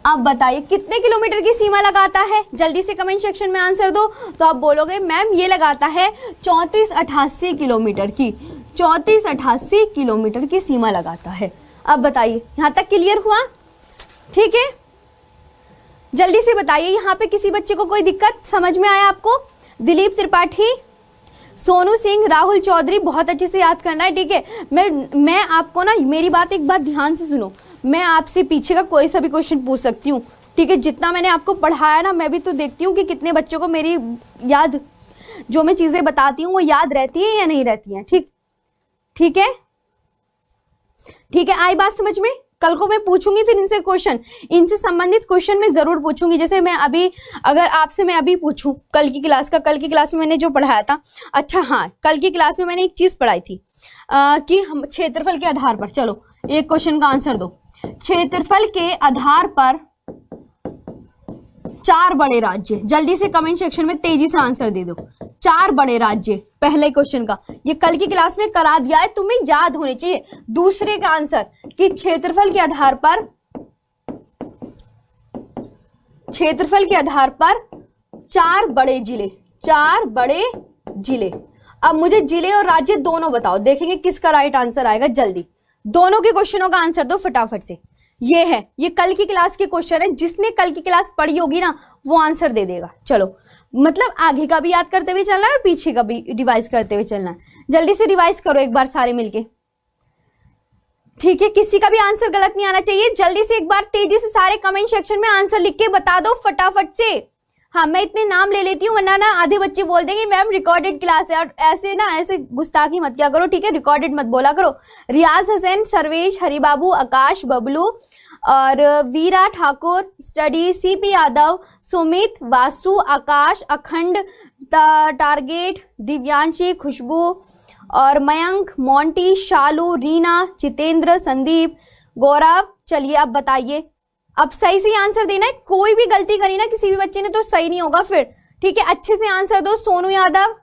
अब बताइए कितने किलोमीटर की सीमा लगाता है, जल्दी से कमेंट सेक्शन में आंसर दो। तो आप बोलोगे मैम ये लगाता है 3488 किलोमीटर की, 3488 किलोमीटर की सीमा लगाता है। अब बताइए यहाँ तक क्लियर हुआ, ठीक है, जल्दी से बताइए यहाँ पे किसी बच्चे को कोई दिक्कत समझ में आया आपको? दिलीप त्रिपाठी, सोनू सिंह, राहुल चौधरी, बहुत अच्छे से याद करना है, ठीक है। मैं आपको ना, मेरी बात एक बात ध्यान से सुनो, मैं आपसे पीछे का कोई सा भी क्वेश्चन पूछ सकती हूँ, ठीक है। जितना मैंने आपको पढ़ाया ना, मैं भी तो देखती हूँ कि कितने बच्चों को मेरी याद, जो मैं चीजें बताती हूँ वो याद रहती है या नहीं रहती है, ठीक, ठीक है, ठीक है। आई बात समझ में? कल को मैं पूछूंगी फिर इनसे क्वेश्चन, इनसे संबंधित क्वेश्चन मैं जरूर पूछूंगी। जैसे मैं अभी, अगर आपसे मैं अभी पूछूं कल की क्लास का, कल की क्लास में मैंने जो पढ़ाया था, अच्छा हाँ, कल की क्लास में मैंने एक चीज पढ़ाई थी कि हम क्षेत्रफल के आधार पर, चलो एक क्वेश्चन का आंसर दो, क्षेत्रफल के आधार पर 4 बड़े राज्य, जल्दी से कमेंट सेक्शन में तेजी से आंसर दे दो, 4 बड़े राज्य, पहले क्वेश्चन का, ये कल की क्लास में करा दिया है, तुम्हें याद होने चाहिए। दूसरे का आंसर कि क्षेत्रफल के आधार पर, क्षेत्रफल के आधार पर 4 बड़े जिले, 4 बड़े जिले। अब मुझे जिले और राज्य दोनों बताओ, देखेंगे किसका राइट आंसर आएगा। जल्दी दोनों के क्वेश्चनों का आंसर दो फटाफट से। ये है, ये कल की क्लास के क्वेश्चन है, जिसने कल की क्लास पढ़ी होगी ना वो आंसर दे देगा। चलो, मतलब आगे का भी याद करते हुए चलना है और पीछे का भी रिवाइज करते हुए चलना है। जल्दी से रिवाइज करो एक बार सारे मिलके, ठीक है। किसी का भी आंसर गलत नहीं आना चाहिए। जल्दी से एक बार तेजी से सारे कमेंट सेक्शन में आंसर लिख के बता दो फटाफट से। हाँ, मैं इतने नाम ले लेती हूँ वरना ना आधे बच्चे बोल देंगे मैम रिकॉर्डेड क्लास है, और ऐसे ना, ऐसे गुस्ताखी मत किया करो, ठीक है, रिकॉर्डेड मत बोला करो। रियाज हसैन, सर्वेश, हरिबाबू, आकाश, बबलू और वीरा ठाकुर, स्टडी, सीपी यादव, सुमित, वासु, आकाश, अखंड, टारगेट, दिव्यांशी, खुशबू और मयंक, मोंटी, शालू, रीना, जितेंद्र, संदीप, गौरव। चलिए अब बताइए, अब सही से आंसर देना है, कोई भी गलती करी ना किसी भी बच्चे ने तो सही नहीं होगा फिर, ठीक है। अच्छे से आंसर दो। सोनू यादव,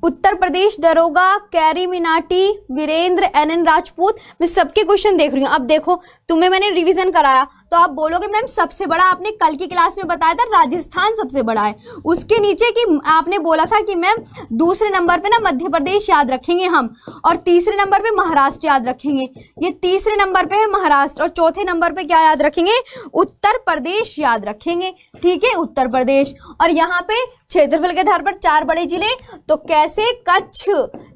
उत्तर प्रदेश, दरोगा, कैरी मिनाटी, वीरेंद्र, एनएन राजपूत। मैं सबके क्वेश्चन देख रही हूँ। अब देखो, तुम्हें मैंने रिवीजन कराया तो आप बोलोगे मैम सबसे बड़ा आपने कल की क्लास में बताया था राजस्थान सबसे बड़ा है, उसके नीचे कि आपने बोला था कि मैम दूसरे नंबर पे ना मध्य प्रदेश याद रखेंगे हम, और तीसरे नंबर पे महाराष्ट्र याद रखेंगे। ये तीसरे नंबर पे है महाराष्ट्र, और चौथे नंबर पे क्या याद रखेंगे? उत्तर प्रदेश याद रखेंगे, ठीक है, उत्तर प्रदेश। और यहाँ पे क्षेत्रफल के आधार पर 4 बड़े जिले, तो कैसे? कच्छ,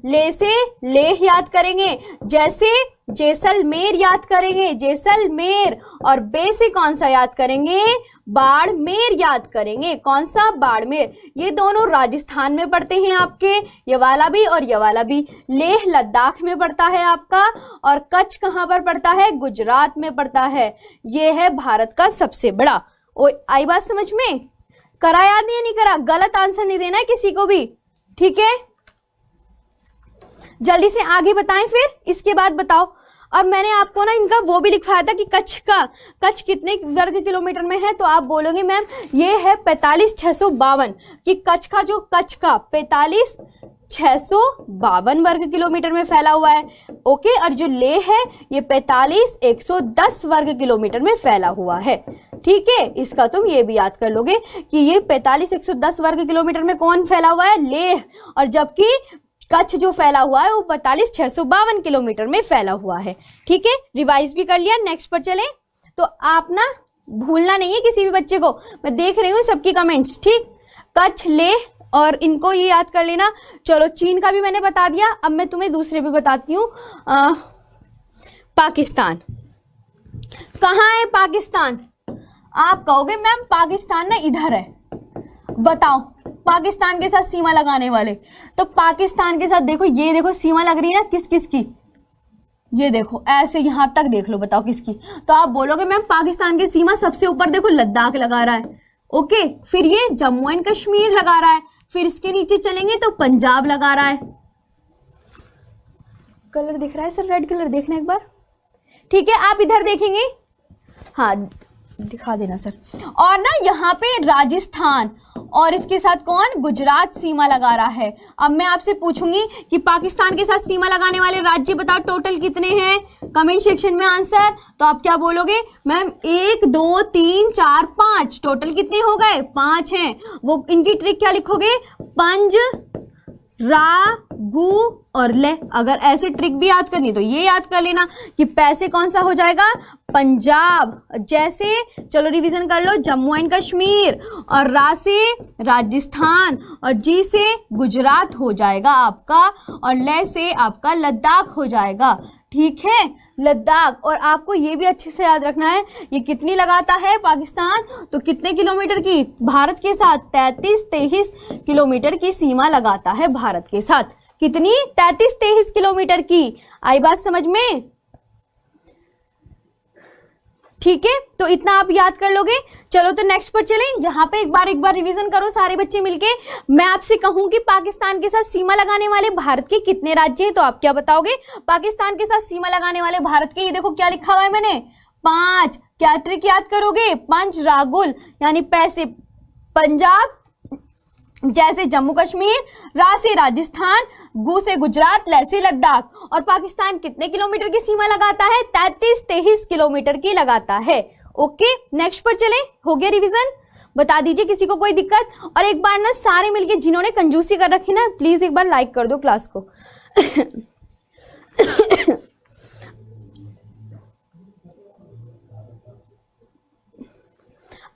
ले से लेह याद करेंगे, जैसे जैसलमेर याद करेंगे, जैसलमेर, और बे से कौन सा याद करेंगे? बाड़मेर याद करेंगे। कौन सा? बाड़मेर। ये दोनों राजस्थान में पड़ते हैं आपके, ये वाला भी और ये वाला भी। लेह लद्दाख में पड़ता है आपका, और कच्छ कहाँ पर पड़ता है? गुजरात में पड़ता है। ये है भारत का सबसे बड़ा। आई बात समझ में? करा याद नहीं, नहीं करा? गलत आंसर नहीं देना है किसी को भी, ठीक है। जल्दी से आगे बताएं, फिर इसके बाद बताओ। और मैंने आपको ना इनका वो भी लिखवाया था कि कच्छ कितने वर्ग किलोमीटर में है, तो आप बोलोगे मैम ये है 45,652, कि कच्छ का 45,652 वर्ग किलोमीटर में फैला हुआ है, ओके। और जो लेह है ये 45,110 वर्ग किलोमीटर में फैला हुआ है, ठीक है। इसका तुम ये भी याद कर लोगे कि ये 45,110 वर्ग किलोमीटर में कौन फैला हुआ है? लेह। और जबकि कच्छ जो फैला हुआ है वो 45,652 किलोमीटर में फैला हुआ है, ठीक है। रिवाइज भी कर लिया, नेक्स्ट पर चलें। तो आप ना भूलना नहीं है किसी भी बच्चे को, मैं देख रही हूँ सबकी कमेंट्स, ठीक। कच्छ, लेह, और इनको ये याद कर लेना। चलो, चीन का भी मैंने बता दिया, अब मैं तुम्हें दूसरे भी बताती हूँ। पाकिस्तान कहाँ है? पाकिस्तान, आप कहोगे मैम पाकिस्तान ना इधर है, बताओ पाकिस्तान के साथ सीमा लगाने वाले। तो पाकिस्तान के साथ देखो, ये देखो सीमा लग रही है ना, किस किस की? ये देखो ऐसे यहां तक देख लो, बताओ किसकी? तो आप बोलोगे मैम पाकिस्तान की सीमा सबसे ऊपर देखो लद्दाख लगा रहा है, ओके। फिर ये जम्मू एंड कश्मीर लगा रहा है, फिर इसके नीचे चलेंगे तो पंजाब लगा रहा है। कलर दिख रहा है सर? रेड कलर देखना एक बार, ठीक है। आप इधर देखेंगे, हाँ दिखा देना सर। और ना यहाँ पे राजस्थान और इसके साथ कौन, गुजरात सीमा लगा रहा है। अब मैं आपसे पूछूंगी कि पाकिस्तान के साथ सीमा लगाने वाले राज्य बताओ टोटल कितने हैं, कमेंट सेक्शन में आंसर। तो आप क्या बोलोगे मैम, 1 2 3 4 5, टोटल कितने हो गए, 5 हैं। वो इनकी ट्रिक क्या लिखोगे, पंज रा गु और ले। अगर ऐसे ट्रिक भी याद करनी तो ये याद कर लेना कि पैसे कौन सा हो जाएगा, पंजाब। जैसे चलो रिवीजन कर लो, जम्मू एंड कश्मीर, और रा से राजस्थान, और जी से गुजरात हो जाएगा आपका, और ले से आपका लद्दाख हो जाएगा। ठीक है, लद्दाख। और आपको ये भी अच्छे से याद रखना है ये कितनी लगाता है पाकिस्तान, तो कितने किलोमीटर की, भारत के साथ 33-23 किलोमीटर की सीमा लगाता है भारत के साथ। कितनी, 33-23 किलोमीटर की। आई बात समझ में? ठीक है, तो इतना आप याद कर लोगे। चलो तो नेक्स्ट पर चलें। यहाँ पे एक बार रिवीजन करो सारे बच्चे मिलके। मैं आपसे कहूं कि पाकिस्तान के साथ सीमा लगाने वाले भारत के कितने राज्य हैं, तो आप क्या बताओगे, पाकिस्तान के साथ सीमा लगाने वाले भारत के, ये देखो क्या लिखा हुआ है मैंने, 5। क्या ट्रिक याद करोगे, पंच रागुल, यानी पैसे पंजाब, जैसे जम्मू कश्मीर, रा से राजस्थान, गु से गुजरात, ले से लद्दाख। और पाकिस्तान कितने किलोमीटर की सीमा लगाता है, 33-23 किलोमीटर की लगाता है। ओके, नेक्स्ट पर चले। हो गया रिवीजन, बता दीजिए किसी को कोई दिक्कत। और एक बार ना सारे मिलके जिन्होंने कंजूसी कर रखी ना, प्लीज एक बार लाइक कर दो क्लास को।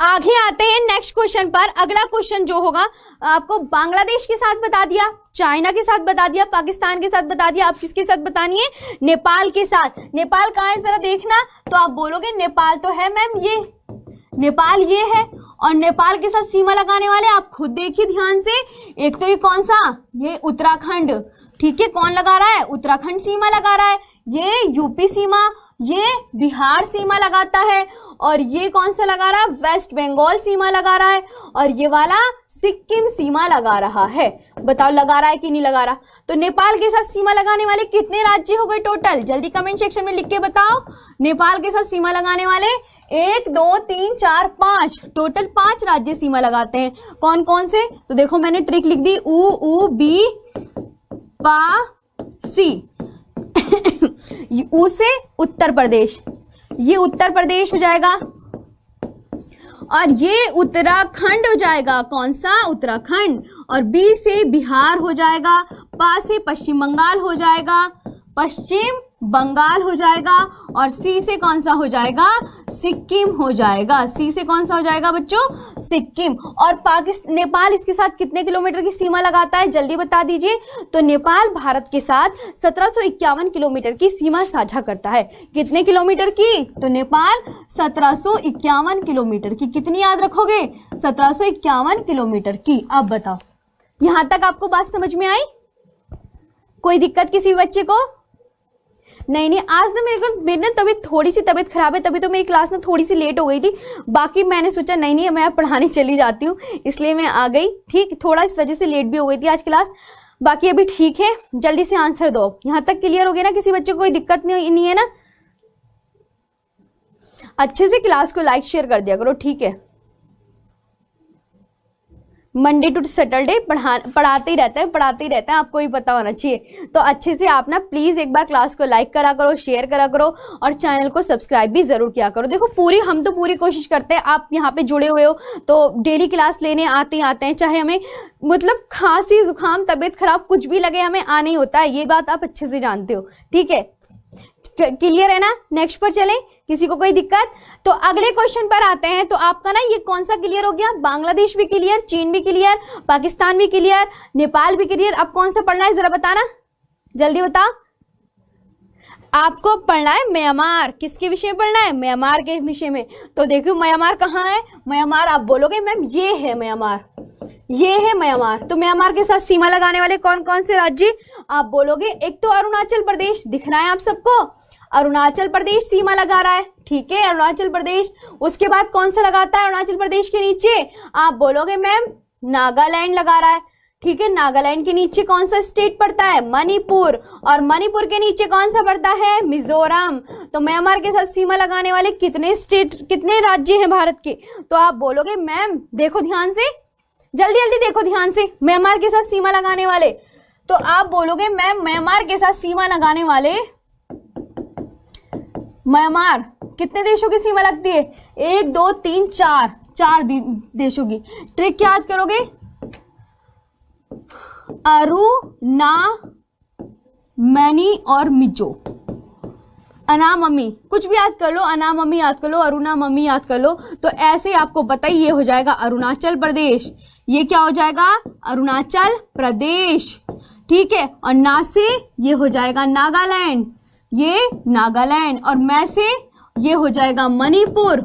आगे आते हैं नेक्स्ट क्वेश्चन पर। अगला क्वेश्चन जो होगा आपको बांग्लादेश के साथ बता दिया, चाइना के साथ बता दिया, पाकिस्तान के साथ बता दिया, आप किसके साथ बतानी है, नेपाल के साथ। नेपाल कहाँ है जरा देखना, तो आप बोलोगे नेपाल तो है मैम, ये नेपाल ये है। और नेपाल के साथ सीमा लगाने वाले आप खुद देखिए ध्यान से, एक तो ये कौन सा, ये उत्तराखंड। ठीक है, कौन लगा रहा है, उत्तराखंड सीमा लगा रहा है। ये यूपी सीमा, ये बिहार सीमा लगाता है। और ये कौन सा लगा रहा है, वेस्ट बंगाल सीमा लगा रहा है। और ये वाला सिक्किम सीमा लगा रहा है। बताओ लगा रहा है कि नहीं लगा रहा। तो नेपाल के साथ सीमा लगाने वाले कितने राज्य हो गए टोटल, जल्दी कमेंट सेक्शन में लिख के बताओ। नेपाल के साथ सीमा लगाने वाले 1 2 3 4 5, टोटल 5 राज्य सीमा लगाते हैं। कौन कौन से, तो देखो मैंने ट्रिक लिख दी, उ बी पा सी। उ से उत्तर प्रदेश, ये उत्तर प्रदेश हो जाएगा। और ये उत्तराखंड हो जाएगा, कौन सा, उत्तराखंड। और बी से बिहार हो जाएगा, पा से पश्चिम बंगाल हो जाएगा, पश्चिम बंगाल हो जाएगा। और सी से कौन सा हो जाएगा, सिक्किम हो जाएगा। सी से कौन सा हो जाएगा बच्चों, सिक्किम। और पाकिस्तान, नेपाल इसके साथ कितने किलोमीटर की सीमा लगाता है, जल्दी बता दीजिए। तो नेपाल भारत के साथ 1751 किलोमीटर की सीमा साझा करता है। कितने किलोमीटर की, तो नेपाल 1751 किलोमीटर की। कितनी याद रखोगे, 1751 किलोमीटर की। अब बताओ यहां तक आपको बात समझ में आई, कोई दिक्कत किसी बच्चे को? नहीं, आज ना मेरी ना तबीयत थोड़ी सी तबीयत खराब है, तभी तो मेरी क्लास ना थोड़ी सी लेट हो गई थी। बाकी मैंने सोचा नहीं मैं पढ़ाने चली जाती हूँ, इसलिए मैं आ गई। ठीक, थोड़ा इस वजह से लेट भी हो गई थी आज क्लास। बाकी अभी ठीक है, जल्दी से आंसर दो। यहाँ तक क्लियर हो गया ना, किसी बच्चे को कोई दिक्कत नहीं है ना? अच्छे से क्लास को लाइक शेयर कर दिया करो, ठीक है। मंडे टू सैटरडे पढ़ाते ही रहते हैं, आपको भी पता होना चाहिए। तो अच्छे से आप ना प्लीज एक बार क्लास को लाइक करा करो, शेयर करा करो, और चैनल को सब्सक्राइब भी जरूर किया करो। देखो हम तो पूरी कोशिश करते हैं, आप यहाँ पे जुड़े हुए हो तो डेली क्लास लेने आते हैं, चाहे हमें मतलब खांसी जुकाम तबीयत खराब कुछ भी लगे, हमें आना ही होता है, ये बात आप अच्छे से जानते हो। ठीक है, क्लियर है ना? नेक्स्ट पर चले, किसी को कोई दिक्कत? तो अगले क्वेश्चन पर आते हैं। तो आपका ना ये कौन सा क्लियर हो गया, बांग्लादेश भी क्लियर, चीन भी क्लियर, पाकिस्तान भी क्लियर, नेपाल भी क्लियर। अब कौन सा पढ़ना है जरा बताना, जल्दी बता। आपको पढ़ना है म्यांमार। किसके विषय में पढ़ना है, म्यांमार के विषय में। तो देखो म्यांमार कहाँ है, म्यांमार आप बोलोगे मैम ये है म्यांमार, ये है म्यांमार। तो म्यांमार के साथ सीमा लगाने वाले कौन कौन से राज्य, आप बोलोगे एक तो अरुणाचल प्रदेश, दिख रहा है आप सबको, अरुणाचल प्रदेश सीमा लगा रहा है। ठीक है, अरुणाचल प्रदेश। उसके बाद कौन सा लगाता है अरुणाचल प्रदेश के नीचे, आप बोलोगे मैम नागालैंड लगा रहा है। ठीक है, नागालैंड के नीचे कौन सा स्टेट पड़ता है? मणिपुर। और मणिपुर के नीचे कौन सा पड़ता है? मिजोरम। तो म्यांमार के साथ सीमा लगाने वाले कितने स्टेट, कितने राज्य हैं भारत के? तो आप बोलोगे मैम, देखो ध्यान से, जल्दी जल्दी देखो ध्यान से, म्यांमार के साथ सीमा लगाने वाले, तो आप बोलोगे मैम म्यांमार के साथ सीमा लगाने वाले, म्यांमार कितने देशों की सीमा लगती है? 1 2 3 4, 4 देशों की। ट्रिक क्या याद करोगे? अरु, ना, मैनी और मिजो, अनाममी, कुछ भी याद कर लो, अनाममी याद कर लो, अरुणाममी याद कर लो। तो ऐसे आपको पता ही, ये हो जाएगा अरुणाचल प्रदेश। ये क्या हो जाएगा? अरुणाचल प्रदेश। ठीक है, और ना से ये हो जाएगा नागालैंड, ये नागालैंड, और मैं से ये हो जाएगा मणिपुर,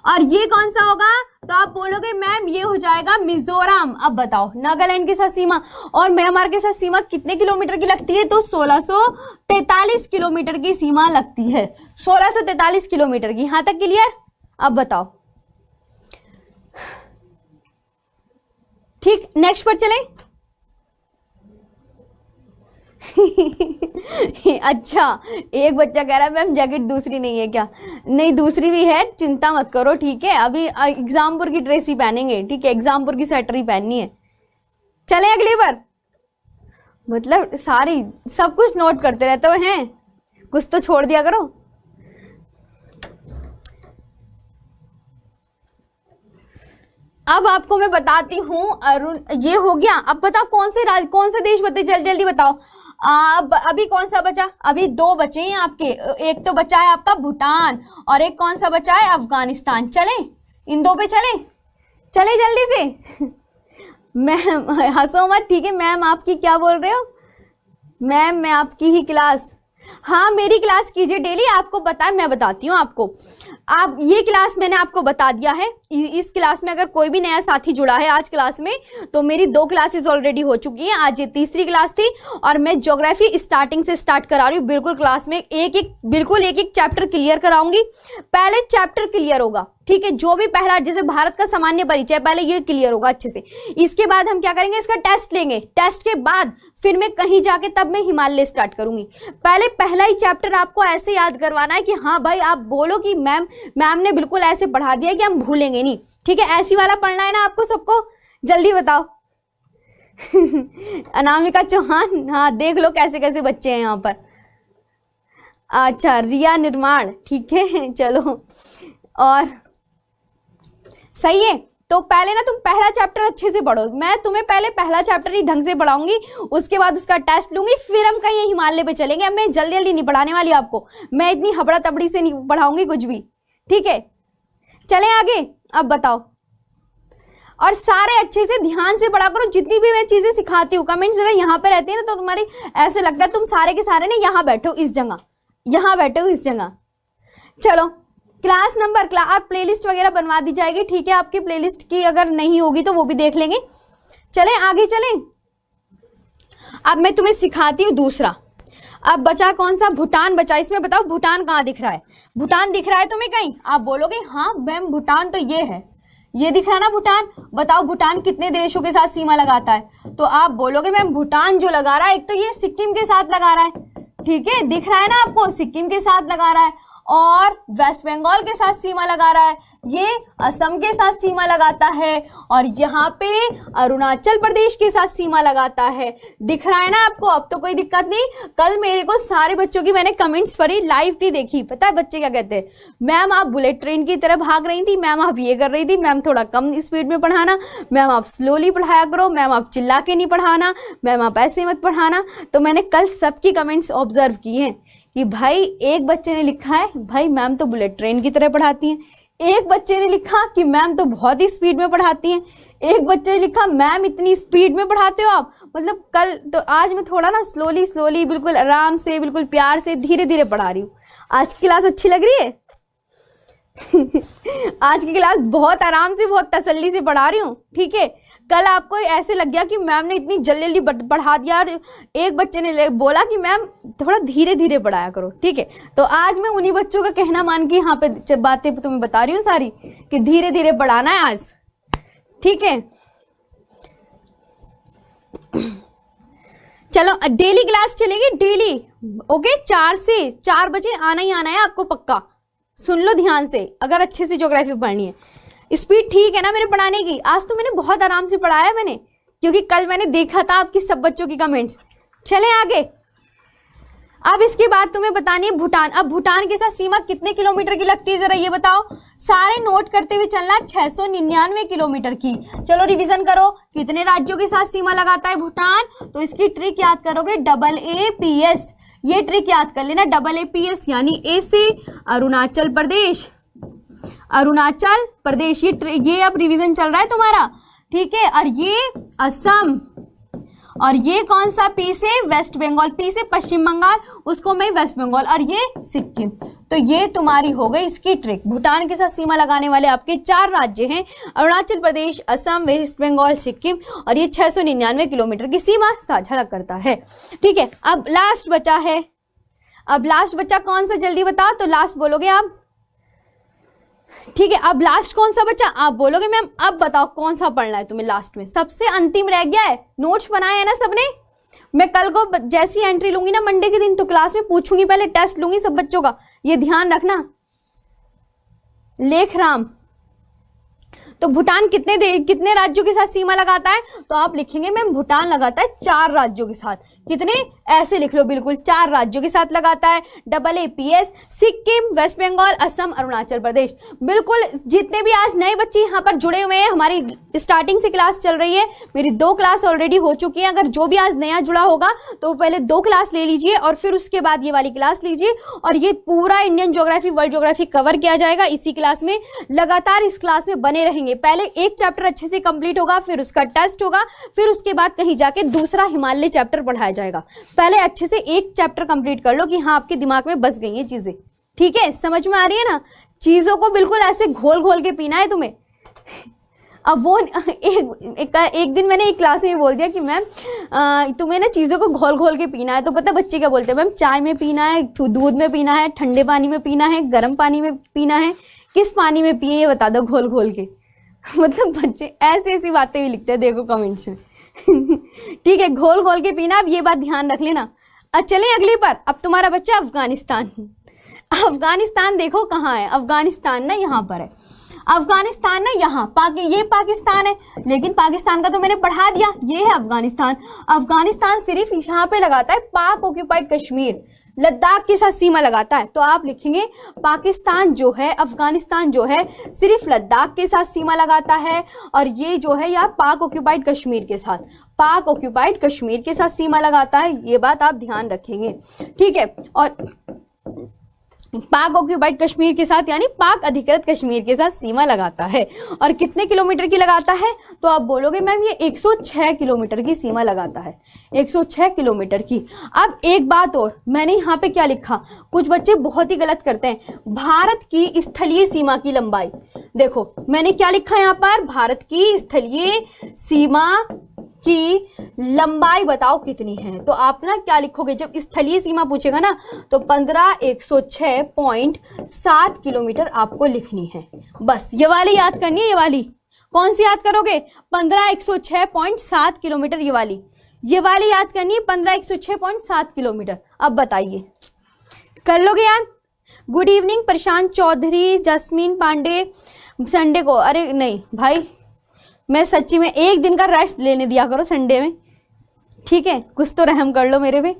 और ये कौन सा होगा? तो आप बोलोगे मैम ये हो जाएगा मिजोरम। अब बताओ, नागालैंड के साथ सीमा और म्यांमार के साथ सीमा कितने किलोमीटर की लगती है? तो 1643 किलोमीटर की सीमा लगती है, 1643 किलोमीटर की। यहां तक क्लियर? अब बताओ, ठीक, नेक्स्ट पर चले। अच्छा, एक बच्चा कह रहा है मैम जैकेट दूसरी नहीं है क्या? नहीं, दूसरी भी है, चिंता मत करो। ठीक है, अभी एग्जामपुर की ड्रेस ही पहनेंगे। ठीक है, एग्जामपुर की स्वेटर ही पहननी है। चले अगली बार, मतलब सारी सब कुछ नोट करते रहते हो हैं, कुछ तो छोड़ दिया करो। अब आपको मैं बताती हूँ, अरुण ये हो गया। अब बताओ कौन से देश बताए, जल्दी जल्दी बताओ। अभी कौन सा बचा? अभी 2 बचे हैं आपके। एक तो बचा है आपका भूटान, और एक कौन सा बचा है? अफगानिस्तान। चले इन 2 पे चले जल्दी से। मैम हंसो मत, ठीक है? मैम आपकी क्या बोल रहे हो? मैम मैं आपकी ही क्लास, हाँ मेरी क्लास कीजिए डेली। आपको पता है, मैं बताती हूँ आपको। आप ये क्लास मैंने आपको बता दिया है। इस क्लास में अगर कोई भी नया साथी जुड़ा है आज क्लास में, तो मेरी 2 क्लासेस ऑलरेडी हो चुकी हैं। आज ये तीसरी क्लास थी, और मैं ज्योग्राफी स्टार्टिंग से स्टार्ट करा रही हूँ। बिल्कुल क्लास में एक एक चैप्टर क्लियर कराऊंगी। पहले चैप्टर क्लियर होगा, ठीक है? जो भी पहला, जैसे भारत का सामान्य परिचय, पहले ये क्लियर होगा अच्छे से। इसके बाद हम क्या करेंगे? इसका टेस्ट लेंगे। टेस्ट के बाद फिर मैं कहीं जाके तब मैं हिमालय स्टार्ट करूंगी। पहले पहला ही चैप्टर आपको ऐसे याद करवाना है कि हाँ भाई, आप बोलो कि मैम ने बिल्कुल ऐसे पढ़ा दिया कि हम भूलेंगे नहीं। ठीक है, ऐसी वाला पढ़ना है ना आपको सबको? जल्दी बताओ। अनामिका चौहान, हाँ देख लो कैसे कैसे बच्चे हैं यहाँ पर। अच्छा, रिया निर्माण, ठीक है चलो, और सही है। तो पहले ना तुम पहला चैप्टर अच्छे से पढ़ो। मैं तुम्हें पहले पहला चैप्टर ही ढंग से पढ़ाऊंगी, उसके बाद उसका टेस्ट लूंगी, फिर हम कहीं हिमालय पे चलेंगे। अब मैं जल्दी जल्दी नहीं पढ़ाने वाली आपको, मैं इतनी हबड़ा तबड़ी से नहीं पढ़ाऊंगी कुछ भी। ठीक है, चलें आगे। अब बताओ, और सारे अच्छे से ध्यान से पढ़ा करो। जितनी भी मैं चीजें सिखाती हूँ, कमेंट्स जरा यहाँ पे रहती है ना, तो तुम्हारी ऐसे लगता है तुम सारे के सारे ना यहाँ बैठो इस जगह, यहाँ बैठो इस जगह। चलो, क्लास नंबर, आप प्लेलिस्ट वगैरह बनवा दी जाएगी। ठीक है, आपकी प्लेलिस्ट की अगर नहीं होगी तो वो भी देख लेंगे। चलें आगे चलें। अब मैं तुम्हें सिखाती हूँ दूसरा। अब बचा कौन सा? भूटान बचा। इसमें बताओ भूटान कहाँ दिख रहा है? भूटान दिख रहा है तुम्हें कहीं? आप बोलोगे हाँ मैम भूटान तो ये है, ये दिख रहा है ना भूटान। बताओ भूटान कितने देशों के साथ सीमा लगाता है? तो आप बोलोगे मैम भूटान जो लगा रहा है, एक तो ये सिक्किम के साथ लगा रहा है। ठीक है, दिख रहा है ना आपको, सिक्किम के साथ लगा रहा है, और वेस्ट बंगाल के साथ सीमा लगा रहा है, ये असम के साथ सीमा लगाता है, और यहाँ पे अरुणाचल प्रदेश के साथ सीमा लगाता है। दिख रहा है ना आपको? अब तो कोई दिक्कत नहीं। कल मेरे को सारे बच्चों की मैंने कमेंट्स पढ़ी, लाइव भी देखी। पता है बच्चे क्या कहते हैं? मैम आप बुलेट ट्रेन की तरह भाग रही थी, मैम आप ये कर रही थी, मैम थोड़ा कम स्पीड में पढ़ाना, मैम आप स्लोली पढ़ाया करो, मैम आप चिल्ला के नहीं पढ़ाना, मैम आप ऐसे मत पढ़ाना। तो मैंने कल सबकी कमेंट्स ऑब्जर्व की हैं कि भाई, एक बच्चे ने लिखा है भाई मैम तो बुलेट ट्रेन की तरह पढ़ाती हैं, एक बच्चे ने लिखा कि मैम तो बहुत ही स्पीड में पढ़ाती हैं, एक बच्चे ने लिखा मैम इतनी स्पीड में पढ़ाते हो आप। मतलब कल तो, आज मैं थोड़ा ना स्लोली बिल्कुल आराम से, बिल्कुल प्यार से, धीरे धीरे पढ़ा रही हूँ। आज की क्लास अच्छी लग रही है? आज की क्लास बहुत आराम से, बहुत तसल्ली से पढ़ा रही हूँ। ठीक है, कल आपको ऐसे लग गया कि मैम ने इतनी जल्दी जल्दी पढ़ा दिया, और एक बच्चे ने बोला कि मैम थोड़ा धीरे धीरे पढ़ाया करो। ठीक है, तो आज मैं उन्हीं बच्चों का कहना मान के यहाँ पे बातें तुम्हें बता रही हूँ सारी, कि धीरे धीरे पढ़ाना है आज। ठीक है, चलो डेली क्लास चलेगी डेली, ओके 4 से 4 बजे आना ही आना है आपको पक्का। सुन लो ध्यान से, अगर अच्छे से ज्योग्राफी पढ़नी है। स्पीड ठीक है ना मेरे पढ़ाने की? आज तो मैंने बहुत आराम से पढ़ाया मैंने, क्योंकि कल मैंने देखा था आपकी सब बच्चों की कमेंट्स। चले आगे। अब इसके बाद तुम्हें बतानी है भूटान। अब भूटान के साथ सीमा कितने किलोमीटर की लगती है जरा ये बताओ, सारे नोट करते हुए चलना। 699 किलोमीटर की। चलो रिवीजन करो, कितने राज्यों के साथ सीमा लगाता है भूटान? तो इसकी ट्रिक याद करोगे, AAPS। ये ट्रिक याद कर लेना, AAPS यानी ए से अरुणाचल प्रदेश, अरुणाचल प्रदेश। ये अब रिवीजन चल रहा है तुम्हारा, ठीक है। और ये असम, और ये कौन सा पी से? वेस्ट बंगाल। पी से पश्चिम बंगाल, उसको मैं वेस्ट बंगाल, और ये सिक्किम। तो ये तुम्हारी हो गई इसकी ट्रिक। भूटान के साथ सीमा लगाने वाले आपके 4 राज्य हैं, अरुणाचल प्रदेश, असम, वेस्ट बंगाल, सिक्किम, और ये 699 किलोमीटर की सीमा साझा करता है, ठीक है। अब लास्ट बचा है, अब लास्ट बचा कौन सा जल्दी बताओ, तो लास्ट बोलोगे आप, ठीक है। अब लास्ट कौन सा बचा आप बोलोगे मैम। अब बताओ कौन सा पढ़ना है तुम्हें लास्ट में, सबसे अंतिम रह गया है। नोट्स बनाए हैं ना सबने? मैं कल को जैसी एंट्री लूंगी ना मंडे के दिन, तो क्लास में पूछूंगी, पहले टेस्ट लूंगी सब बच्चों का, ये ध्यान रखना। लेख राम, तो भूटान कितने राज्यों के साथ सीमा लगाता है? तो आप लिखेंगे मैम भूटान लगाता है 4 राज्यों के साथ। कितने? ऐसे लिख लो बिल्कुल, 4 राज्यों के साथ लगाता है। AAPS, Sikkim, waste Bengal, Assam, Arunachal Pradesh. बिल्कुल जितने भी आज नए बच्चे यहाँ पर जुड़े हुए हैं, हमारी स्टार्टिंग से क्लास चल रही है, मेरी 2 क्लास ऑलरेडी हो चुकी है। अगर जो भी आज नया जुड़ा होगा तो पहले 2 क्लास ले लीजिए, और फिर उसके बाद ये वाली क्लास लीजिए, और ये पूरा Indian geography, world geography cover किया जाएगा इसी क्लास में। लगातार इस क्लास में बने रहेंगे। पहले एक चैप्टर अच्छे से कंप्लीट होगा, फिर उसका टेस्ट होगा, फिर उसके बाद कहीं जाके दूसरा हिमालय चैप्टर पढ़ाया जाएगा। पहले अच्छे से एक चैप्टर कंप्लीट कर लो कि हाँ आपके दिमाग में बस गई ये चीजें, ठीक है। समझ में आ रही है ना? चीजों को बिल्कुल ऐसे घोल घोल के पीना है तुम्हें। अब वो एक दिन मैंने एक क्लास में बोल दिया कि मैम तुम्हें ना चीज़ों को घोल घोल के पीना है। तो पता बच्चे क्या बोलते हैं, मैम चाय में पीना है, दूध में पीना है, ठंडे पानी में पीना है, गर्म पानी में पीना है, किस पानी में पिए ये बता दो घोल घोल के। मतलब बच्चे ऐसी ऐसी बातें भी लिखते हैं, देखो कमेंट्स में। ठीक है, घोल घोल के पीना। अब ये बात ध्यान रख लेना। अब चलें अगली पर। अब तुम्हारा बच्चा अफगानिस्तान। अफगानिस्तान देखो कहाँ है, अफगानिस्तान ना यहाँ पर है, अफगानिस्तान ना यहाँ ये पाकिस्तान है, लेकिन पाकिस्तान का तो मैंने पढ़ा दिया, ये है अफगानिस्तान। अफगानिस्तान सिर्फ यहाँ पे लगाता है पाक ऑक्यूपाइड कश्मीर, लद्दाख के साथ सीमा लगाता है। तो आप लिखेंगे पाकिस्तान जो है, अफगानिस्तान जो है सिर्फ लद्दाख के साथ सीमा लगाता है, और ये जो है यार पाक ऑक्यूपाइड कश्मीर के साथ, पाक ऑक्यूपाइड कश्मीर के साथ सीमा लगाता है। ये बात आप ध्यान रखेंगे, ठीक है। और पाक ऑक्यूपाइड कश्मीर के साथ यानी पाक अधिकृत कश्मीर के साथ सीमा लगाता है। और कितने किलोमीटर की लगाता है? तो आप बोलोगे मैम ये 106 किलोमीटर की सीमा लगाता है, 106 किलोमीटर की। अब एक बात और, मैंने यहाँ पे क्या लिखा, कुछ बच्चे बहुत ही गलत करते हैं, भारत की स्थलीय सीमा की लंबाई। देखो मैंने क्या लिखा यहाँ पर, भारत की स्थलीय सीमा की लंबाई बताओ कितनी है। तो आप ना क्या लिखोगे, जब स्थलीय सीमा पूछेगा ना तो 15,106.7 किलोमीटर आपको लिखनी है। बस ये वाली याद करनी है। ये वाली कौन सी याद करोगे? 15,106.7 किलोमीटर, ये वाली याद करनी है, 15,106.7 किलोमीटर। अब बताइए, कर लोगे याद? Good evening Prashant Chaudhary, jasmine Pandey. Sunday को, अरे नहीं भाई, मैं सच्ची में एक दिन का रेस्ट लेने दिया करो संडे में, ठीक है, कुछ तो रहम कर लो मेरे पे।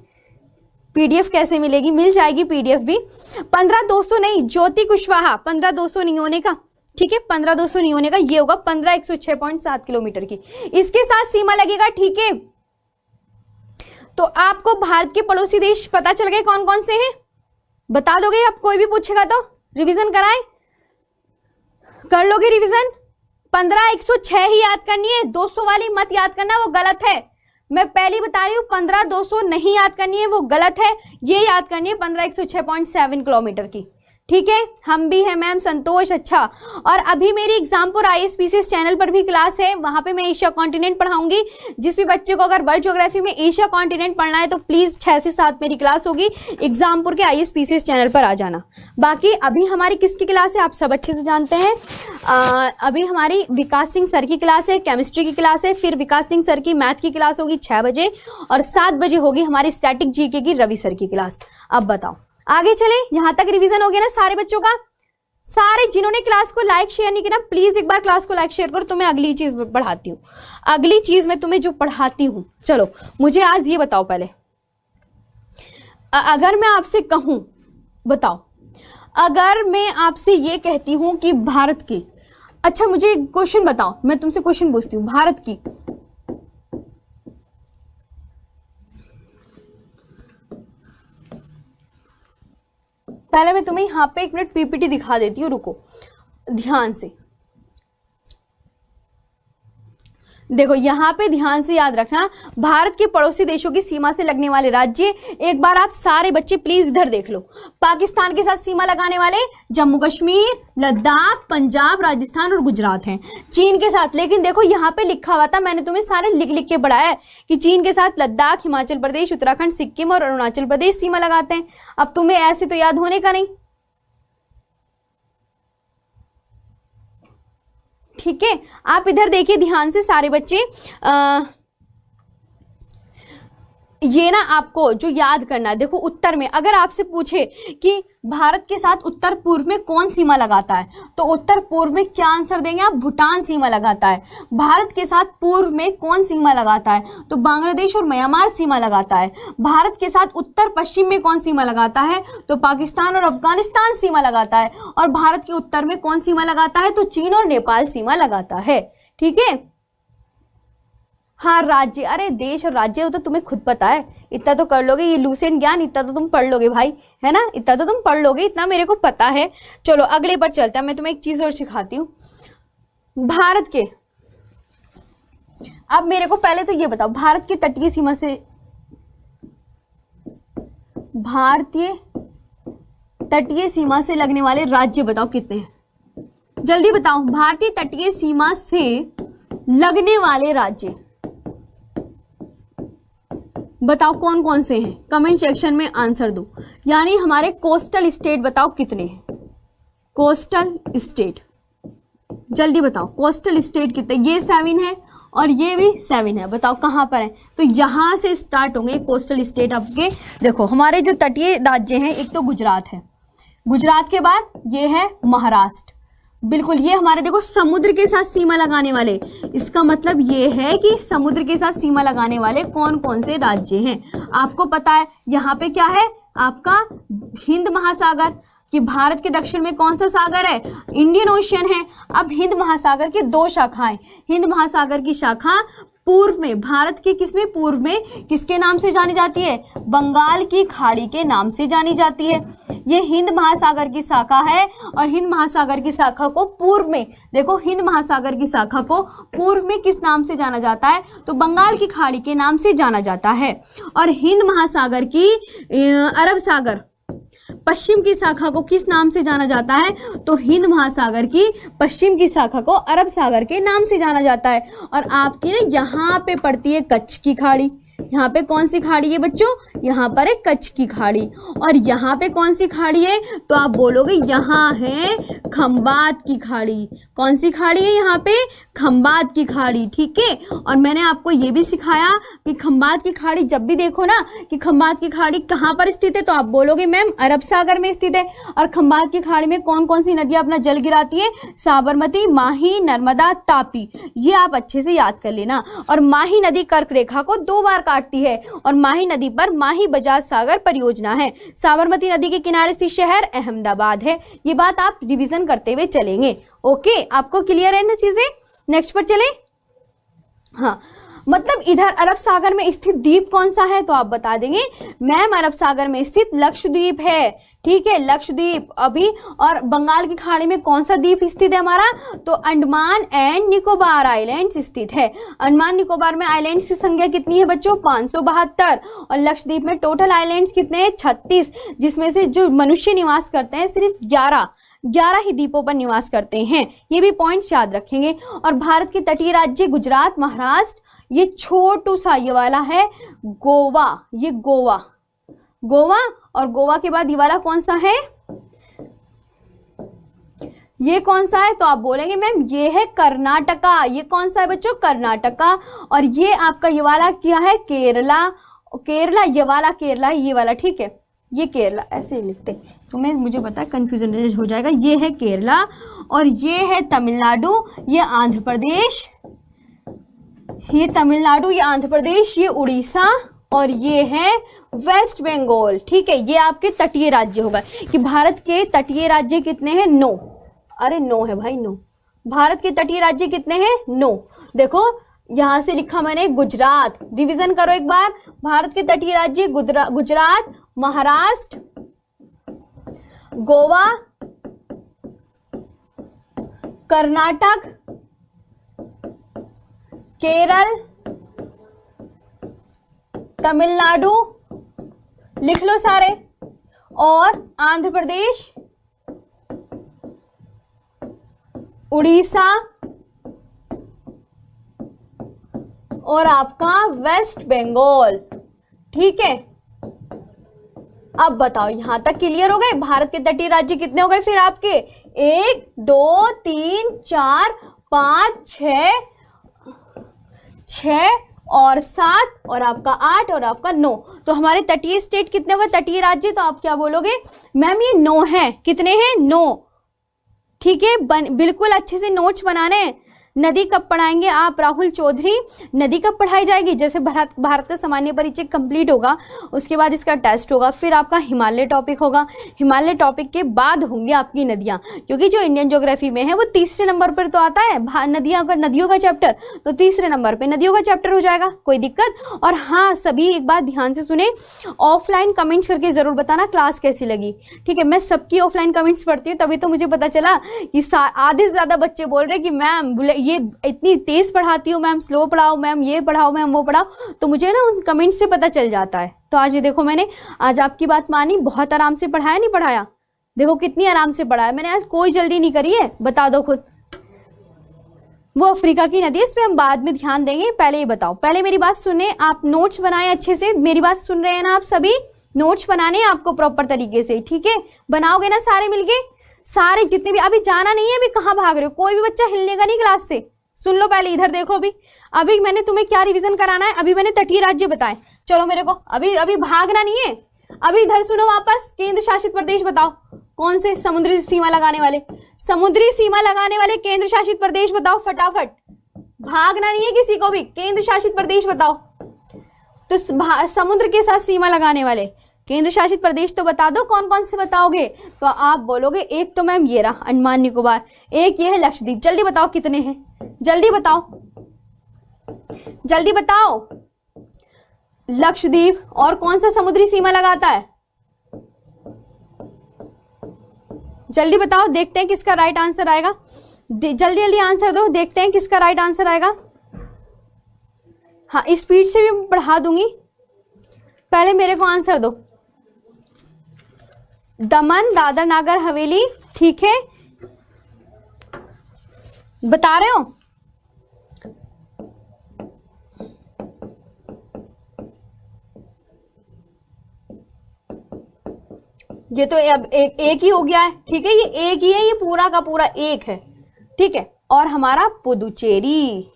पीडीएफ कैसे मिलेगी? मिल जाएगी पीडीएफ भी। 15,200 नहीं, ज्योति कुशवाहा 15,200 नहीं होने का, ठीक है, 15,200 नहीं होने का, ये होगा 15,106.7 किलोमीटर की, इसके साथ सीमा लगेगा, ठीक है। तो आपको भारत के पड़ोसी देश पता चल गए कौन कौन से हैं? बता दोगे आप? कोई भी पूछेगा तो रिवीजन कराएं, कर लोगे रिवीजन? 15,106 ही याद करनी है, 200 वाली मत याद करना, वो गलत है। मैं पहली बता रही हूँ, 15,200 नहीं याद करनी है, वो गलत है। ये याद करनी है 15,106.7 किलोमीटर की, ठीक है, हम भी हैं मैम, संतोष। अच्छा, और अभी मेरी एग्जामपुर ISPCS चैनल पर भी क्लास है, वहां पे मैं एशिया कॉन्टिनेंट पढ़ाऊंगी। जिस भी बच्चे को अगर वर्ल्ड ज्योग्राफी में एशिया कॉन्टिनेंट पढ़ना है तो प्लीज 6 से 7 मेरी क्लास होगी, एग्जामपुर के ISPCS चैनल पर आ जाना। बाकी अभी हमारी किसकी क्लास है आप सब अच्छे से जानते हैं। अभी हमारी विकास सिंह सर की क्लास है, केमिस्ट्री की क्लास है, फिर विकास सिंह सर की मैथ की क्लास होगी 6 बजे, और 7 बजे होगी हमारी स्टैटिक जीके की रवि सर की क्लास। अब बताओ आगे चले, यहां तक रिवीजन हो गया ना सारे बच्चों का। सारे जिन्होंने क्लास को लाइक शेयर नहीं किया ना, प्लीज एक बार क्लास को लाइक शेयर करो। तो मैं अगली चीज पढ़ाती हूँ, अगली चीज मैं तुम्हें जो पढ़ाती हूँ। चलो मुझे आज ये बताओ पहले, अगर मैं आपसे कहूं, बताओ अगर मैं आपसे ये कहती हूं कि भारत की, अच्छा मुझे क्वेश्चन बताओ, मैं तुमसे क्वेश्चन पूछती हूँ, भारत की पहले मैं तुम्हें यहाँ पे 1 मिनट PPT दिखा देती हूँ, रुको ध्यान से देखो, यहाँ पे ध्यान से याद रखना, भारत के पड़ोसी देशों की सीमा से लगने वाले राज्य। एक बार आप सारे बच्चे प्लीज इधर देख लो, पाकिस्तान के साथ सीमा लगाने वाले जम्मू कश्मीर, लद्दाख, पंजाब, राजस्थान और गुजरात हैं। चीन के साथ, लेकिन देखो यहाँ पे लिखा हुआ था, मैंने तुम्हें सारे लिख लिख के पढ़ाया है कि चीन के साथ लद्दाख, हिमाचल प्रदेश, उत्तराखंड, सिक्किम और अरुणाचल प्रदेश सीमा लगाते हैं। अब तुम्हें ऐसे तो याद होने का नहीं, ठीक है। आप इधर देखिए ध्यान से सारे बच्चे, ये ना आपको जो याद करना है, देखो उत्तर में अगर आपसे पूछे कि भारत के साथ उत्तर पूर्व में कौन सीमा लगाता है, तो उत्तर पूर्व में क्या आंसर देंगे आप, भूटान सीमा लगाता है। भारत के साथ पूर्व में कौन सीमा लगाता है, तो बांग्लादेश और म्यांमार सीमा लगाता है। भारत के साथ उत्तर पश्चिम में कौन सीमा लगाता है, तो पाकिस्तान और अफगानिस्तान सीमा लगाता है। और भारत के उत्तर में कौन सीमा लगाता है, तो चीन और नेपाल सीमा लगाता है, ठीक है। हाँ राज्य, अरे देश और राज्य तो तुम्हें खुद पता है, इतना तो कर लोगे, ये लूसेंट ज्ञान इतना तो तुम पढ़ लोगे भाई, है ना, इतना तो तुम पढ़ लोगे, इतना मेरे को पता है। चलो अगले पर चलता है, मैं तुम्हें एक चीज और सिखाती हूँ भारत के। अब मेरे को पहले तो ये बताओ, भारत की तटीय सीमा से, भारतीय तटीय सीमा से लगने वाले राज्य बताओ कितने हैं, जल्दी बताओ। भारतीय तटीय सीमा से लगने वाले राज्य बताओ कौन कौन से हैं, कमेंट सेक्शन में आंसर दो। यानी हमारे कोस्टल स्टेट बताओ कितने हैं, कोस्टल स्टेट जल्दी बताओ, कोस्टल स्टेट कितने, ये 7 है और ये भी 7 है, बताओ कहाँ पर है। तो यहां से स्टार्ट होंगे कोस्टल स्टेट आपके। देखो हमारे जो तटीय राज्य हैं, एक तो गुजरात है, गुजरात के बाद ये है महाराष्ट्र, बिल्कुल ये हमारे देखो समुद्र के साथ सीमा लगाने वाले, इसका मतलब ये है कि समुद्र के साथ सीमा लगाने वाले कौन कौन से राज्य हैं आपको पता है। यहाँ पे क्या है आपका हिंद महासागर, कि भारत के दक्षिण में कौन सा सागर है, इंडियन ओशियन है। अब हिंद महासागर की 2 शाखाएं, हिंद महासागर की शाखा पूर्व में, भारत के किसमें, पूर्व में किसके नाम से जानी जाती है, बंगाल की खाड़ी के नाम से जानी जाती है। ये हिंद महासागर की शाखा है, और हिंद महासागर की शाखा को पूर्व में, देखो हिंद महासागर की शाखा को पूर्व में किस नाम से जाना जाता है, तो बंगाल की खाड़ी के नाम से जाना जाता है। और हिंद महासागर की अरब सागर पश्चिम की शाखा को किस नाम से जाना जाता है, तो हिंद महासागर की पश्चिम की शाखा को अरब सागर के नाम से जाना जाता है। और आपकी ना यहाँ पे पड़ती है कच्छ की खाड़ी, यहाँ पे कौन सी खाड़ी है बच्चों, यहाँ पर है कच्छ की खाड़ी। और यहाँ पे कौन सी खाड़ी है, तो आप बोलोगे यहाँ है खंबात की खाड़ी। कौन सी खाड़ी है यहाँ पे, खंबात की खाड़ी, ठीक है। और मैंने आपको ये भी सिखाया कि खंबात की खाड़ी जब भी देखो ना कि खंबात की खाड़ी कहाँ पर स्थित है, तो आप बोलोगे मैम अरब सागर में स्थित है। और खंबात की खाड़ी में कौन कौन सी नदियां अपना जल गिराती है, साबरमती, माही, नर्मदा, तापी, ये आप अच्छे से याद कर लेना। और माही नदी कर्क रेखा को 2 बार काटती है, और माही नदी पर माही बजाज सागर परियोजना है। साबरमती नदी के किनारे स्थित शहर अहमदाबाद है। ये बात आप रिवीजन करते हुए चलेंगे, ओके, आपको क्लियर है ना चीजें। नेक्स्ट पर चले, हाँ मतलब इधर अरब सागर में स्थित द्वीप कौन सा है, तो आप बता देंगे मैम अरब सागर में स्थित लक्षद्वीप है, ठीक है, लक्षद्वीप अभी, और बंगाल की खाड़ी में कौन सा द्वीप स्थित है हमारा, तो अंडमान एंड निकोबार आइलैंड्स स्थित है। अंडमान निकोबार में आइलैंड्स की संख्या कितनी है बच्चों, 572, और लक्षद्वीप में टोटल आइलैंड्स कितने हैं, 36, जिसमें से जो मनुष्य निवास करते हैं सिर्फ 11 ही द्वीपों पर निवास करते हैं। ये भी पॉइंट्स याद रखेंगे। और भारत के तटीय राज्य गुजरात, महाराष्ट्र, ये छोटू सा ये वाला है गोवा, ये गोवा, और गोवा के बाद ये वाला कौन सा है, ये कौन सा है, तो आप बोलेंगे मैम ये है कर्नाटका। ये कौन सा है बच्चों, कर्नाटका। और ये आपका ये वाला क्या है, केरला, ये वाला केरला है, ये वाला, ठीक है, ये केरला, ऐसे लिखते तो मुझे पता है कंफ्यूजन हो जाएगा। ये है केरला, और ये है तमिलनाडु, ये आंध्र प्रदेश, ये तमिलनाडु, ये आंध्र प्रदेश, ये उड़ीसा, और ये है वेस्ट बंगाल। ठीक है, ये आपके तटीय राज्य होगा। कि भारत के तटीय राज्य कितने हैं, 9। अरे 9 है भाई, 9। भारत के तटीय राज्य कितने हैं, 9। देखो यहां से लिखा मैंने गुजरात, रिवीजन करो एक बार। भारत के तटीय राज्य गुजरात, महाराष्ट्र, गोवा, कर्नाटक, केरल, तमिलनाडु, लिख लो सारे, और आंध्र प्रदेश, उड़ीसा, और आपका वेस्ट बंगाल। ठीक है, अब बताओ यहां तक क्लियर हो गए। भारत के तटीय राज्य कितने हो गए फिर आपके, 1 2 3 4 5 6 और 7 और आपका 8 और आपका 9। तो हमारे तटीय स्टेट कितने हो गए, तटीय राज्य, तो आप क्या बोलोगे मैम ये 9 है। कितने हैं, 9। ठीक है, बिल्कुल अच्छे से नोट्स बनाने हैं। नदी कब पढ़ाएंगे आप, राहुल चौधरी, नदी कब पढ़ाई जाएगी, जैसे भारत का सामान्य परिचय कंप्लीट होगा उसके बाद इसका टेस्ट होगा, फिर आपका हिमालय टॉपिक होगा, हिमालय टॉपिक के बाद होंगे आपकी नदियां, क्योंकि जो इंडियन ज्योग्राफी में है वो तीसरे नंबर पर तो आता है नदियों का चैप्टर, तो तीसरे नंबर पर नदियों का चैप्टर हो जाएगा, कोई दिक्कत। और हाँ, सभी एक बात ध्यान से सुने, ऑफलाइन कमेंट्स करके जरूर बताना क्लास कैसी लगी। ठीक है, मैं सबकी ऑफलाइन कमेंट्स पढ़ती हूँ, तभी तो मुझे पता चला कि आधे से ज्यादा बच्चे बोल रहे कि मैम ये इतनी तेज पढ़ाती हूँ मैम, स्लो पढ़ाओ मैम, ये पढ़ाओ मैम, वो पढ़ाओ, तो मुझे ना उन कमेंट से पता चल जाता है। तो आज ये देखो, मैंने आज आपकी बात मानी, बहुत आराम से पढ़ाया, नहीं पढ़ाया, देखो कितनी आराम से पढ़ाया मैंने, आज कोई जल्दी नहीं करी है, बता दो खुद। वो अफ्रीका की नदी है, इस पर हम बाद में ध्यान देंगे, पहले ये बताओ, पहले मेरी बात सुने, आप नोट्स बनाए अच्छे से, मेरी बात सुन रहे हैं ना आप सभी, नोट्स बनाने आपको प्रॉपर तरीके से, ठीक है, बनाओगे ना सारे मिलके, सारे जितने भी, अभी जाना नहीं है, अभी कहाँ भाग रहे हो, कोई भी बच्चा हिलने का नहीं क्लास से, सुन लो पहले, इधर देखो। अभी मैंने तुम्हें क्या रिवीजन कराना है, अभी मैंने तटीय राज्य बताए, चलो मेरे को अभी भागना नहीं है, अभी इधर सुनो वापस, केंद्र शासित प्रदेश बताओ, कौन से, समुद्री सीमा लगाने वाले, केंद्र शासित प्रदेश बताओ फटाफट, भागना नहीं है किसी को भी, केंद्र शासित प्रदेश बताओ। तो समुद्र के साथ सीमा लगाने वाले केंद्र शासित प्रदेश तो बता दो, कौन कौन से बताओगे, तो आप बोलोगे एक तो मैम ये रहा अंडमान निकोबार, एक ये है लक्षद्वीप, जल्दी बताओ कितने हैं, जल्दी बताओ, लक्षद्वीप, और कौन सा समुद्री सीमा लगाता है, जल्दी बताओ, देखते हैं किसका राइट आंसर आएगा, जल्दी आंसर दो, देखते हैं किसका राइट आंसर आएगा। हाँ, स्पीड से भी बढ़ा दूंगी, पहले मेरे को आंसर दो। दमन, दादर नागर हवेली, ठीक है, बता रहे हो, ये तो अब एक ही हो गया है, ठीक है, ये एक ही है, ये पूरा का पूरा एक है, ठीक है। और हमारा पुदुचेरी,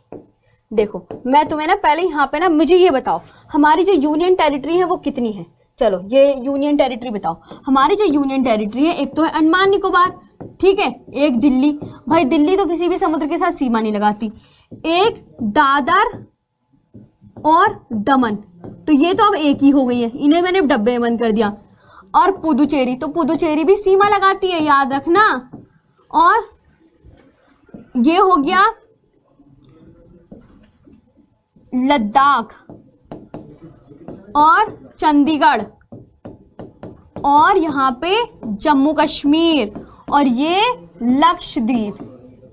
देखो मैं तुम्हें ना पहले यहाँ पे ना मुझे ये बताओ, हमारी जो यूनियन टेरिटरी है वो कितनी है, चलो ये यूनियन टेरिटरी बताओ। हमारी जो यूनियन टेरिटरी है, एक तो है अंडमान निकोबार, ठीक है, एक दिल्ली, भाई दिल्ली तो किसी भी समुद्र के साथ सीमा नहीं लगाती, एक दादर और दमन, तो ये तो अब एक ही हो गई है, इन्हें मैंने डब्बे में बंद कर दिया। और पुदुचेरी, तो पुदुचेरी भी सीमा लगाती है, याद रखना। और ये हो गया लद्दाख और चंडीगढ़, और यहाँ पे जम्मू कश्मीर, और ये लक्षद्वीप।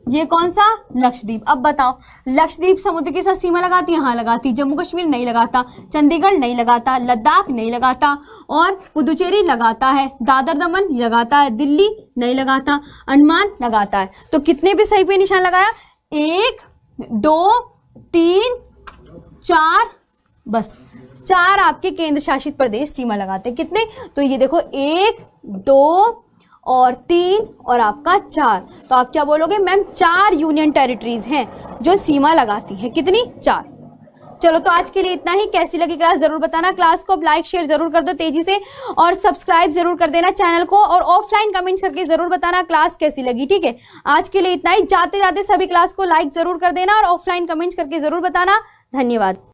ये कौन सा? लक्षद्वीप। अब बताओ, लक्षद्वीप समुद्र के साथ सीमा लगाती है? हाँ लगाती। जम्मू कश्मीर नहीं लगाता, चंडीगढ़ नहीं लगाता, लद्दाख नहीं लगाता, और पुदुचेरी लगाता है, दादर दमन लगाता है, दिल्ली नहीं लगाता, अंडमान लगाता है। तो कितने पे सही पे निशान लगाया? 1 2 3 4, बस 4 आपके केंद्र शासित प्रदेश सीमा लगाते हैं। कितने? तो ये देखो 1 2 और 3 और आपका 4। तो आप क्या बोलोगे? मैम 4 यूनियन टेरिटरीज हैं जो सीमा लगाती हैं। कितनी? 4। चलो तो आज के लिए इतना ही। कैसी लगी क्लास जरूर बताना। क्लास को लाइक शेयर जरूर कर दो तेजी से, और सब्सक्राइब जरूर कर देना चैनल को, और ऑफलाइन कमेंट्स करके जरूर बताना क्लास कैसी लगी। ठीक है, आज के लिए इतना ही। जाते जाते सभी क्लास को लाइक जरूर कर देना और ऑफलाइन कमेंट्स करके जरूर बताना। धन्यवाद।